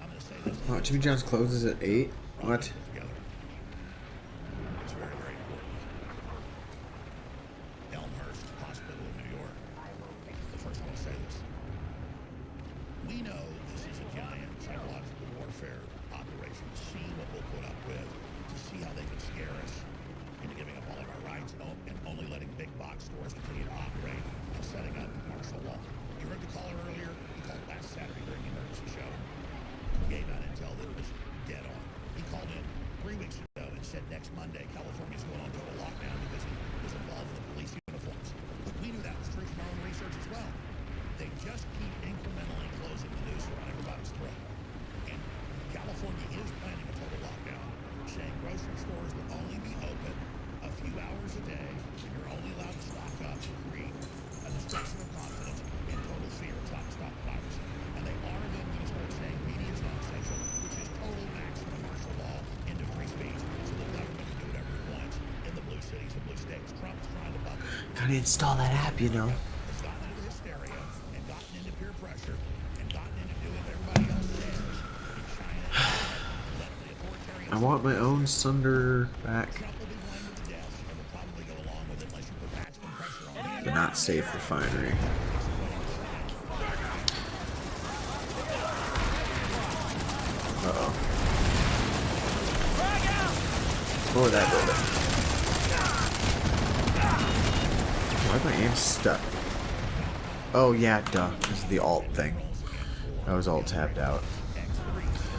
I'm going to say this. Oh, Jimmy John's closes at 8? What? It's very, very important. Elmhurst Hospital in New York. The first one to say this. We know this is a giant psychological warfare operation to see what we'll put up with, to see how they can scare us into giving up all of our rights and only letting big box stores continue to operate and setting up martial law. You heard the caller earlier. He called last Saturday during the emergency show. He gave out intel that it was dead on. He called in 3 weeks ago and said next Monday California's going on total lockdown because he was involved in the police uniforms. We knew that was true from our own research as well. They just keep incrementally closing the noose around everybody's throat. And California is planning a total lockdown, saying grocery stores will only be open a few hours a day, and you're only allowed to stock up to create a destruction of confidence and total fear. It's not to stop the virus. And they are then going to start saying media is non-essential, which is total maximum martial law into free speech, so the government can do whatever it wants in the blue cities and blue states. Trump is trying to buckle. Gotta install that app, you know. It's gotten into hysteria and gotten into peer pressure and gotten into doing what everybody else says in China. I want my own Sunder back. Trump will be blamed with the deaths and will probably go along with it unless you put maximum pressure on him. The not safe refinery. Uh-oh. Oh, that did it. Why'd my aim stuck? Oh yeah, duh. This is the alt thing. I was alt tapped out.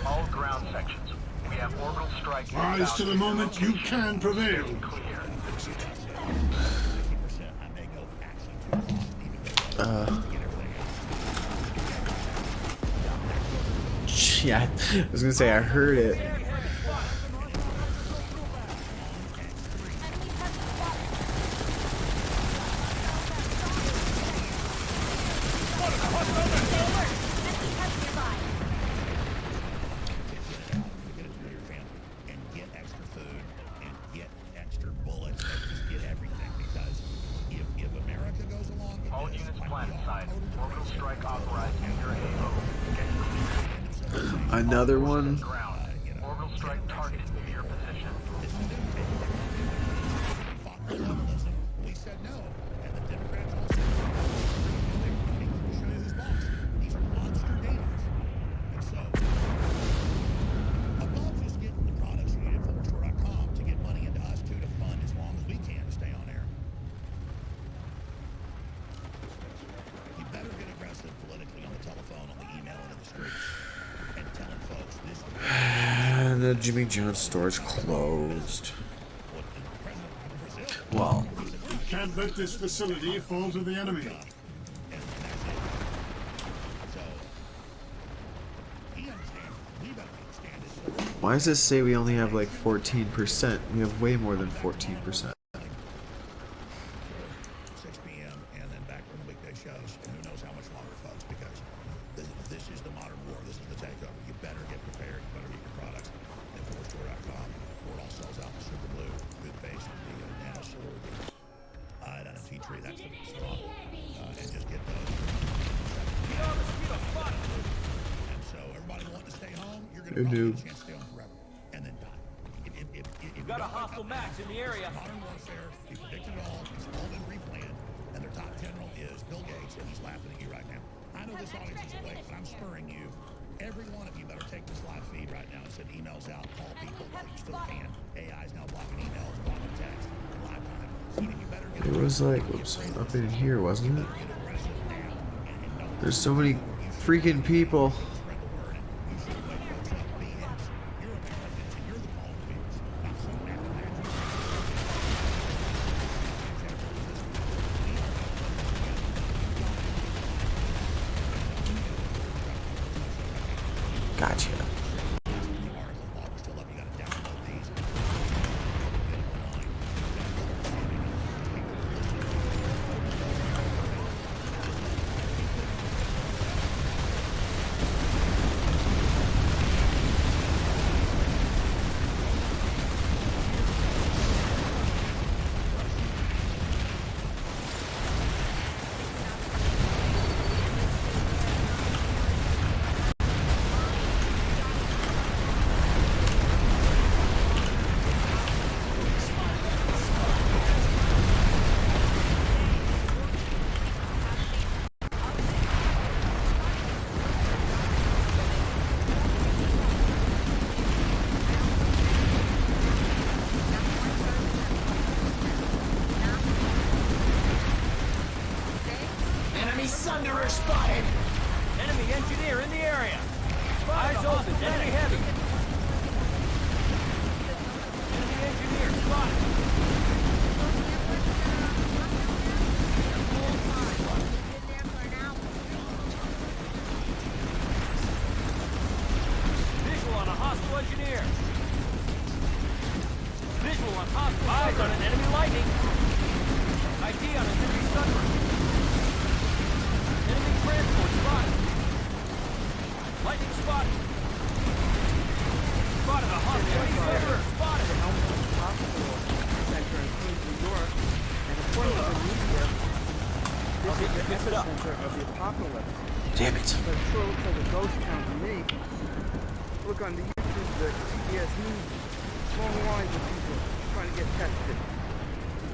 All ground sections. We have orbital strike. Rise to the moment you can prevail. Yeah, I was gonna say I heard it. All units PlanetSide. Orbital strike authorized in your AO. Another one. Orbital strike targeted to your position. We said no, and the Democrats also said show you who's boss. These are monster daters. And so, above just getting the products you need at forwardstore.com to get money into us too to fund as long as we can to stay on air. You better get aggressive politically on the telephone, on the email, and in the streets. And telling folks this is And the Jimmy John's store's closed. Well, We can't let this facility fall to the enemy. why does this say we only have like 14%? We have way more than 14%. 6 p.m. and then back on the weekday shows. And who knows how much longer, folks, because this is the modern war. This is the takeover. You better get prepared. You better get your products at forwardstore.com, where it all sells out. The Super Blue, toothpaste, the Nano Sword, iodine and tea tree. That's the stuff. And just get those. And so everybody wanting to stay home, you're going to get a chance to stay home forever. And then die. You've got a hostile max in the area. Modern warfare, he predicted it all. It's all been replanned. And their top general is Bill Gates, and he's laughing at you right now. I know this audience is awake, but I'm spurring you. Every one of you better take this live feed right now and send emails out, call people while you still can. AI is now blocking emails, blocking text, live time. You better get It was like, oops, up in here, wasn't it? There's so many freaking people. Gotcha. Enemy Sunderer spotted! Enemy engineer in the area! Eyes open, enemy heavy! Enemy engineer spotted! Visual on a hostile engineer! Visual on hostile! Eyes on an enemy lightning! ID on an enemy Sunderer! Enemy transport spotted! Lightning spotted! Spotted a hostile engineer! Spotted! Hospital center in Queens, New York, and according to the media, this is the epicenter of the apocalypse. Damn it. But it sure looks like a ghost town to me. Look on the YouTube, the CBS News, long lines of people trying to get tested.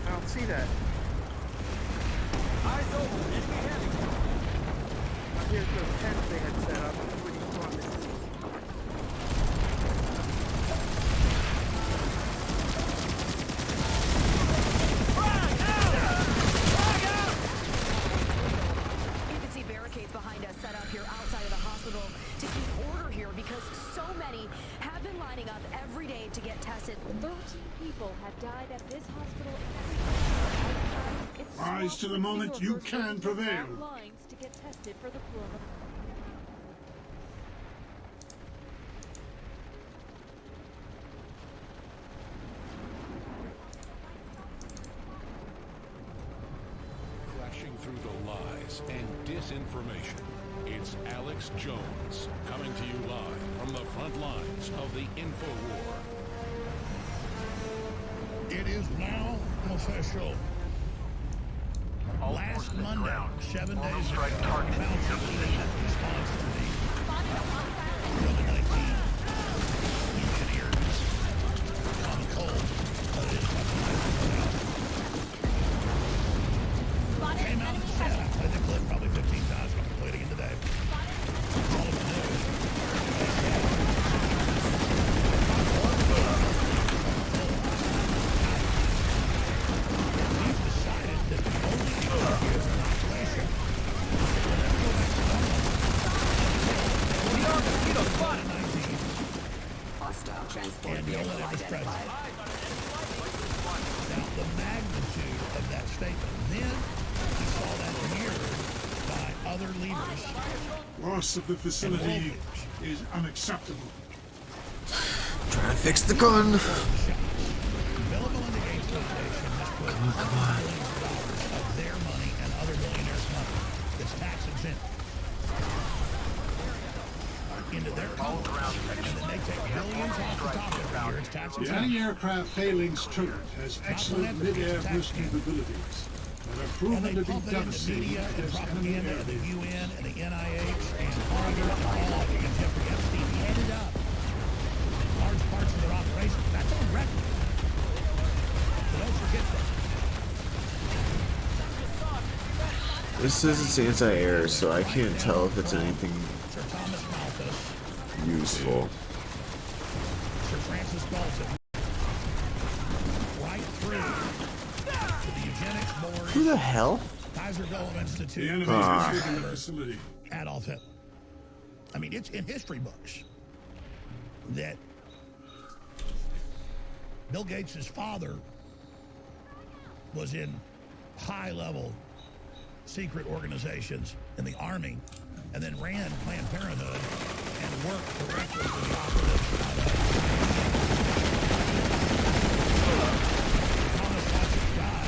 I don't see that. Eyes open. Enemy heavy. Here's those tents they had set up. Pretty promising. You can see barricades behind us set up here outside of the hospital to keep order here because so many have been lining up every day to get tested. 13 people have died at this hospital every day. Rise to the moment you can prevail. Lines to get tested for the coronavirus. Crashing through the lies and disinformation. It's Alex Jones coming to you live from the front lines of the info war. It is now official. Last Monday, 7 days ago, Fauci leading response to the COVID-19 engineers on cold, but it is fucking came out and said, I played the clip probably 15 times, but I can play it again today. All of the news. We've decided that the only inoculation Hostile transport and vehicle Nolan is present. identified. Now, the magnitude of that statement, then we saw that mirrored by other leaders. Loss of the facility is unacceptable. Trying to fix the gun. Bill and Melinda Gates Foundation has put $100 billion of their money and other millionaires' money that's tax exempt into their companies, and then they take billions off the top every year. It's tax The exempt. anti-aircraft phalanx turret has excellent mid-air burst capabilities that are proven to be Pump it into devastating media and against enemy propaganda, and the aircraft. UN and the NIH and Harvard and all of it, and Jeffrey Epstein headed up large parts of their operations. That's on record. So don't forget that. This says it's anti-air, so I can't tell if it's anything Sir Thomas Malthus, useful. Sir Francis Galton, right through to the eugenics board, Who the hell? Kaiser Wilhelm Institute, The enemy is taking the facility. Adolf Hitler. I mean, it's in history books that Bill Gates' father was in high-level secret organizations in the Army and then ran Planned Parenthood and worked directly for the operatives out of Thomas Watson died.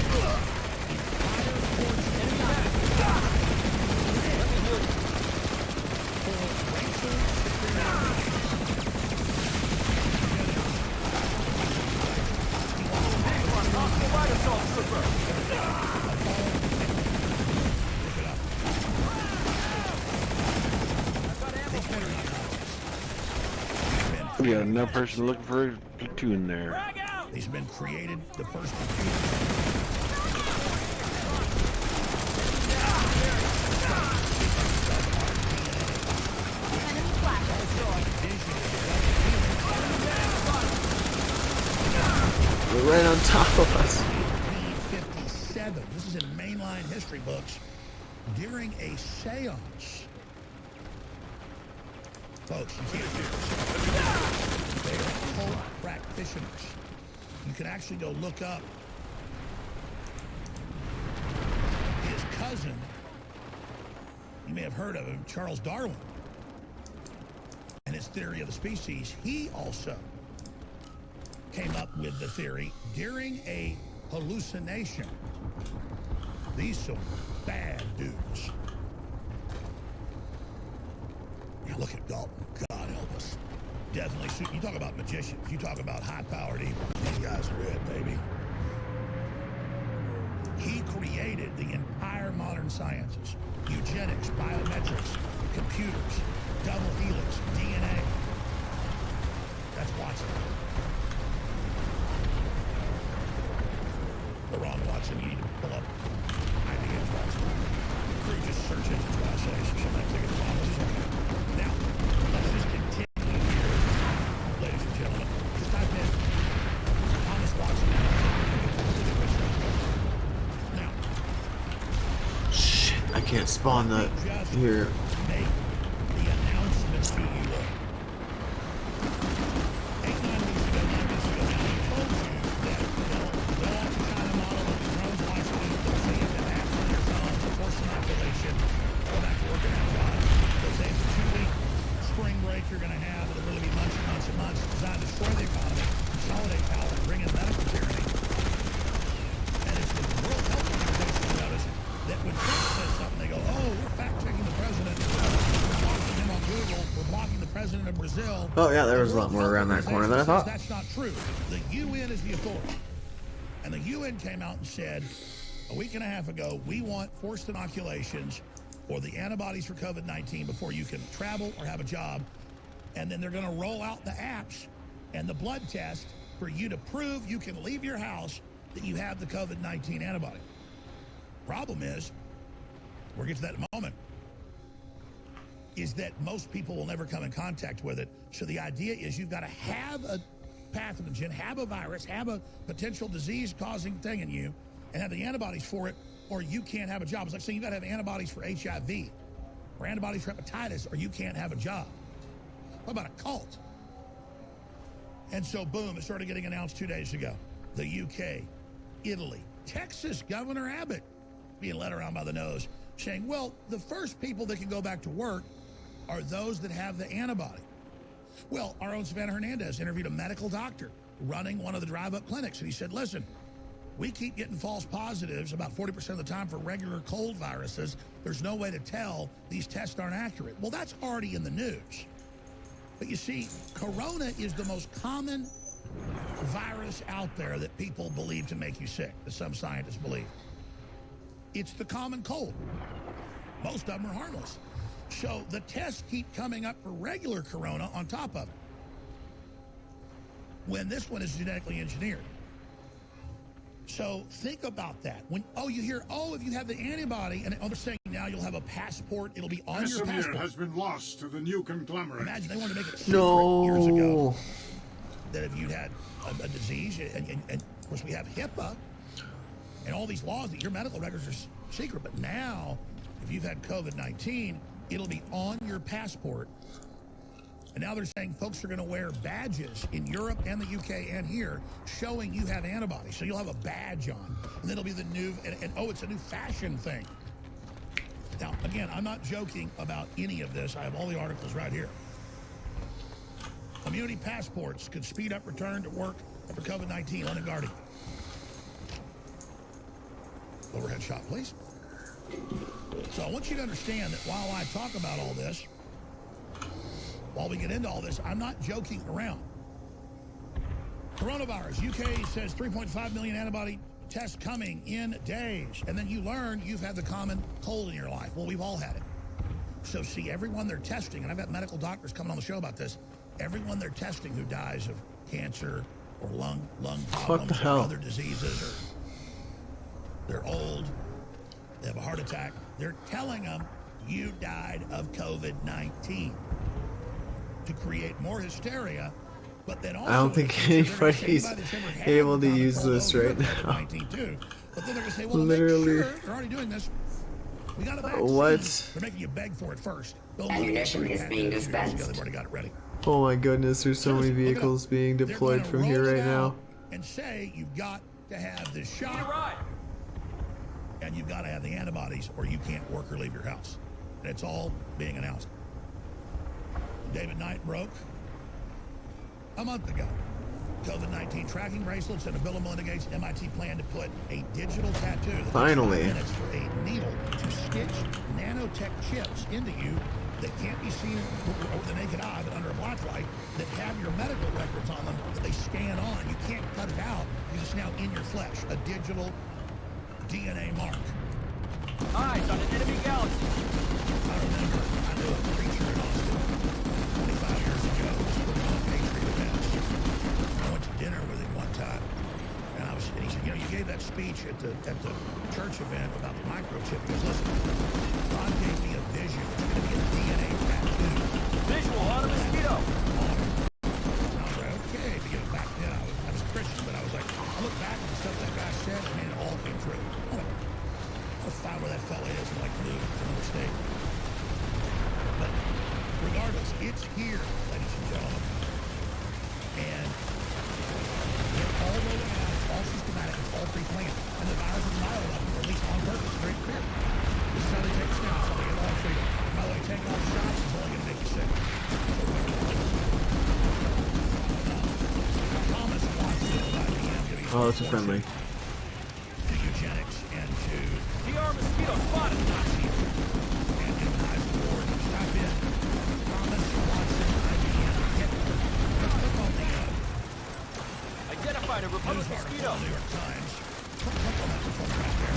We got another person looking for a platoon there. These men created the first They're right on top of us. 1957. This is in mainline history books. During a seance. Folks, you can't do this. They are occult practitioners. You can actually go look up his cousin. You may have heard of him, Charles Darwin. And his theory of the species. He also came up with the theory during a hallucination. These some bad dudes. You look at Dalton. God help us. Definitely. You talk about magicians. You talk about high-powered evil. These guys are it, baby. He created the entire modern sciences. Eugenics, biometrics, computers, double helix, DNA. That's Watson. The wrong Watson. You need to pull up IBM's Watson. can't spawn that here. Make the announcement to you. 8, 9 weeks ago, 9 weeks ago, now he told you that they'll go off the China model of the drones watching you, they'll see if they have on your phone, force inoculation, go back to work and have jobs. They'll say it's a 2-week spring break you're going to have, it'll really be months and months and months, designed to destroy the economy, consolidate power, and bring in medical tyranny. And it's the World Health Organization notice that when Trump says something, they go, oh, we're fact-checking the president, we're blocking him on Google, we're blocking the president of Brazil. Oh yeah, there was a lot more around that corner than I thought. That's not true. The UN is the authority. And the UN came out and said a week and a half ago, we want forced inoculations or the antibodies for COVID-19 before you can travel or have a job. And then they're going to roll out the apps and the blood test for you to prove you can leave your house that you have the COVID-19 antibody. Problem is, we'll get to that in a moment, is that most people will never come in contact with it. So the idea is you've got to have a pathogen, have a virus, have a potential disease-causing thing in you, and have the antibodies for it, or you can't have a job. It's like saying you've got to have antibodies for HIV, or antibodies for hepatitis, or you can't have a job. What about a cult? And so, boom, it started getting announced 2 days ago. The UK, Italy, Texas Governor Abbott being led around by the nose, saying, well, the first people that can go back to work are those that have the antibody. Well, our own Savannah Hernandez interviewed a medical doctor running one of the drive-up clinics, and he said, listen, we keep getting false positives about 40% of the time for regular cold viruses. There's no way to tell these tests aren't accurate. Well, that's already in the news. But you see, corona is the most common virus out there that people believe to make you sick, that some scientists believe. It's the common cold. Most of them are harmless. So the tests keep coming up for regular corona on top of it, when this one is genetically engineered. So think about that. When you hear, if you have the antibody, and they're saying now you'll have a passport, it'll be on your passport. has been lost to the new conglomerate. Imagine they wanted to make it secret years ago that if you had a disease, and of course we have HIPAA and all these laws that your medical records are secret, but now if you've had COVID-19, it'll be on your passport. And now they're saying folks are going to wear badges in Europe and the UK and here showing you have antibodies. So you'll have a badge on. And then it'll be the new, it's a new fashion thing. Now, again, I'm not joking about any of this. I have all the articles right here. Immunity passports could speed up return to work for COVID-19. London Guardian. Overhead shot, please. So I want you to understand that while I talk about all this, while we get into all this, I'm not joking around. Coronavirus, UK says 3.5 million antibody tests coming in days. And then you learn you've had the common cold in your life. Well, we've all had it. So see, everyone they're testing, and I've got medical doctors coming on the show about this, everyone they're testing who dies of cancer or lung problems or other diseases, or they're old, they have a heart attack, they're telling them you died of COVID-19 to create more hysteria. But then also, I don't think anybody's able to use this right now. But then they're going to say, well, literally. make sure they're already doing this. We got a vaccine. What? They're making you beg for it first. Ammunition is being dispensed. They've already got it ready. Oh my goodness, there's so many vehicles being deployed from here right now. And say you've got to have this shot. And you've got to have the antibodies or you can't work or leave your house. And it's all being announced. David Knight broke a month ago. COVID-19 tracking bracelets and a bill of mitigates. MIT plan to put a digital tattoo. Finally. Minutes for a needle to stitch nanotech chips into you that can't be seen with the naked eye, but under a black light, that have your medical records on them that they scan on. You can't cut it out because it's now in your flesh. A digital DNA mark. Eyes on an enemy galaxy. I remember, I knew a preacher in Austin 25 years ago was putting on Patriot events. I went to dinner with him one time, and he said, you gave that speech at the church event about the microchip. He goes, listen, God gave me a vision. It's going to be a DNA tattoo. Visual on a mosquito. I was like, okay, because back then I was Christian, but I was like, I look back at the stuff that guy said, and it all came true. Let's find where that fella is and like move to another state. But regardless, it's here, ladies and gentlemen. And they're all rolling out, it's all systematic, it's all pre-planned. And the virus is not allowed, or at least on purpose, very clear. This is how they take snacks, how they get all freedom. By the way, taking all the shots is only going to make you sick. Thomas wants to IBM giving Oh, it's a friendly. to eugenics and to DR mosquito spotted. Nazis and immunize the war. Stop in. Thomas Watson, IBM. Click on the Identified a Republican news article mosquito. in the New York Times. Click on that phone right there.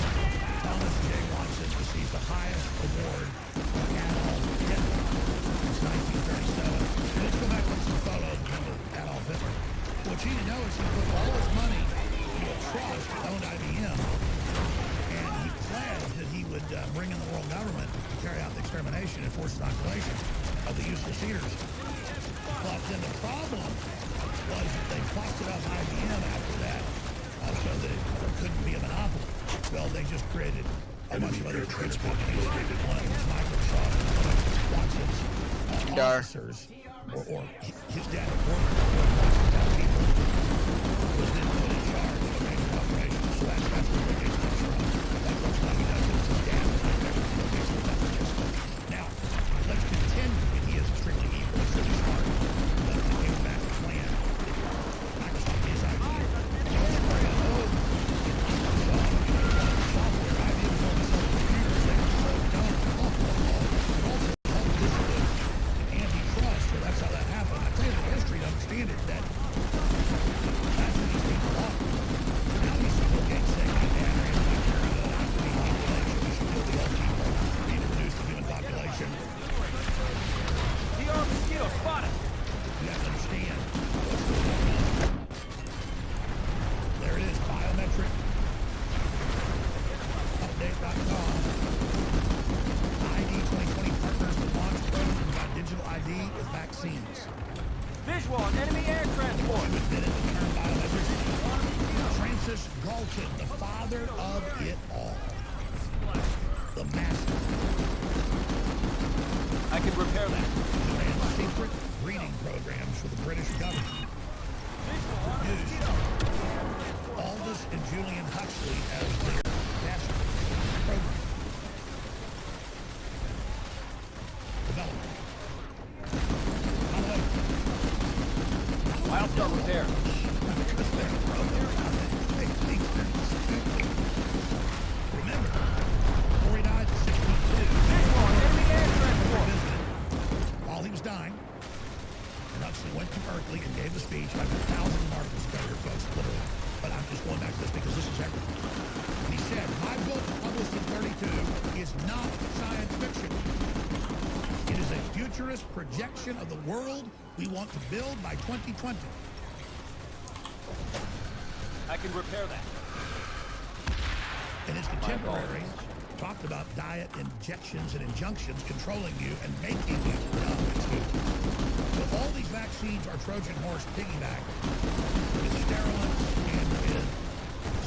Thomas J. Watson received the highest award for Adolf Hitler since 1937. Let's go back to some photos of him with Adolf Hitler. What you need to know is he put all his money into a trust that owned IBM, and he pledged that he would bring in the world government to carry out the extermination and forced inoculation of the useless eaters. But then the problem was that they busted up IBM after that, so that it couldn't be a monopoly. Well, they just created a bunch of other trade companies. One of them was Microsoft, one of Watson's officers, or his dad at work, Watson's people, was then put in charge of a major operation. So that's where Bill Gates comes from. That's what's not he does. It's his dad that Bill Gates was not participant. Now, let's contend that he is extremely evil, extremely smart, but it came back to plan. Microsoft is IBM. North Korea, software, IBM is only selling computers. They also don't also help this with antitrust, so that's how that happened. I tell you the history to understand it, that that's what these people are. Now you see Bill Gates saying, my dad ran my Canada, I believe population, we should kill the old people, we need to reduce the human population. DR mosquito spotted. You have to understand what's going on. There it is, biometric update.com. ID 2020 partners with launch program about digital ID with vaccines. Visual on enemy air transport. You admitted the term biometrics. Francis Galton, the father of it all. The master. I can repair that. And secret breeding programs for the British government. News. Aldous and Julian Huxley as their best program. Development. By the way, I'll start with there. Remember, before he died at 62, while he was dying, and Huxley went to Berkeley and gave a speech. I've got thousands of articles to go here, folks, literally. But I'm just going back to this because this is everything. And he said, my book, published in 32, is not science fiction. It is a futurist projection of the world we want to build by 2020. I can repair that. And his contemporary talked about diet injections and injunctions controlling you and making you dumb and stupid. So all these vaccines are Trojan horse piggyback with sterilant and with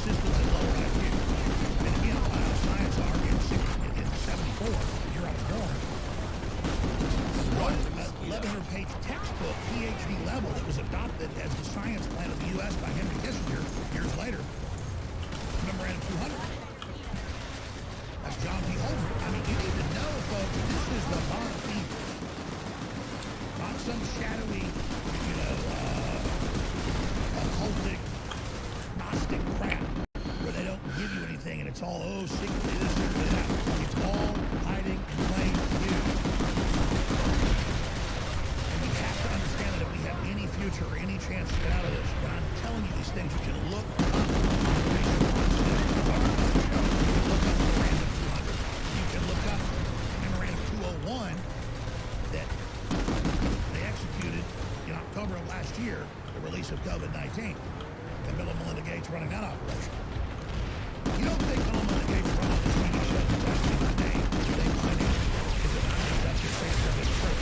systems that lower IQ. And again, bioscience are in 74, the year I was born, wrote an 1,100-page textbook, PhD level, that was adopted as the science plan of the U.S. by Henry Kissinger years later. Memorandum 200. That's John P. Holder. I mean, you need to know, folks, this is the bond of evil. Not some shadowy, occultic, Gnostic crap where they don't give you anything and it's all, secretly this, secretly that. It's all hiding in plain view. And we have to understand that if we have any future or any chance to get out of this, when I'm telling you these things, you can look up. You can look up Memorandum 201 that they executed in October of last year, the release of COVID-19, and Bill and Melinda Gates running that operation. You don't think Bill and Melinda Gates run all this TV show that's actually my name? They my name. Is it not just that's just saying that it's true?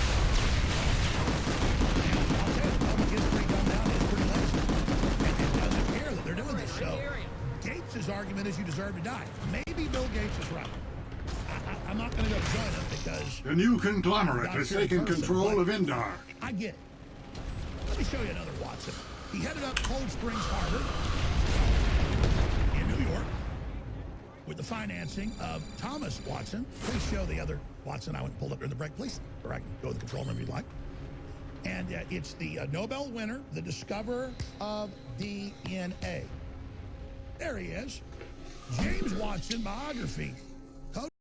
And I'll tell you, the public history come down is pretty lazy. And it doesn't care that they're doing this. So Gates' argument is you deserve to die. Maybe Bill Gates is right. I'm not going to go join them because... A new conglomerate has taken control of Indar. I get it. Let me show you another Watson. He headed up Cold Springs Harbor in New York with the financing of Thomas Watson. Please show the other Watson. I went and pulled up during the break, please, or I can go to the control room if you'd like. And it's the Nobel winner, the discoverer of DNA. There he is. James Watson biography.